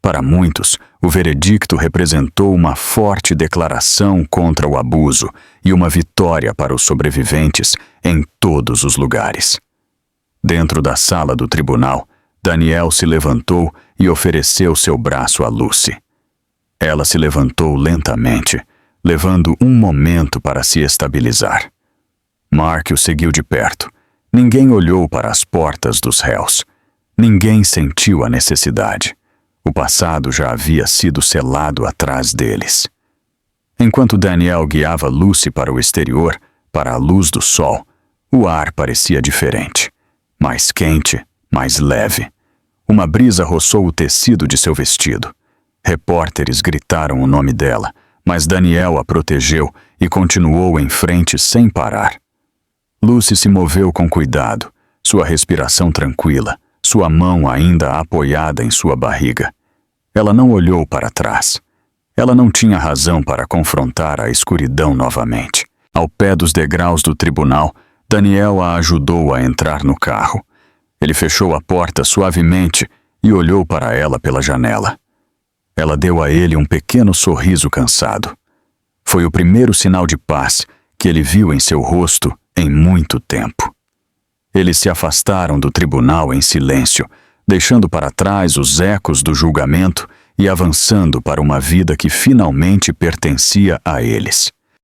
Para muitos, o veredicto representou uma forte declaração contra o abuso e uma vitória para os sobreviventes em todos os lugares. Dentro da sala do tribunal, Daniel se levantou e ofereceu seu braço a Lucy. Ela se levantou lentamente, levando um momento para se estabilizar. Mark o seguiu de perto. Ninguém olhou para as portas dos réus. Ninguém sentiu a necessidade. O passado já havia sido selado atrás deles. Enquanto Daniel guiava Lucy para o exterior, para a luz do sol, o ar parecia diferente. Mais quente, mais leve. Uma brisa roçou o tecido de seu vestido. Repórteres gritaram o nome dela, mas Daniel a protegeu e continuou em frente sem parar. Lucy se moveu com cuidado, sua respiração tranquila, sua mão ainda apoiada em sua barriga. Ela não olhou para trás. Ela não tinha razão para confrontar a escuridão novamente. Ao pé dos degraus do tribunal, Daniel a ajudou a entrar no carro. Ele fechou a porta suavemente e olhou para ela pela janela. Ela deu a ele um pequeno sorriso cansado. Foi o primeiro sinal de paz que ele viu em seu rosto em muito tempo. Eles se afastaram do tribunal em silêncio, deixando para trás os ecos do julgamento e avançando para uma vida que finalmente pertencia a eles.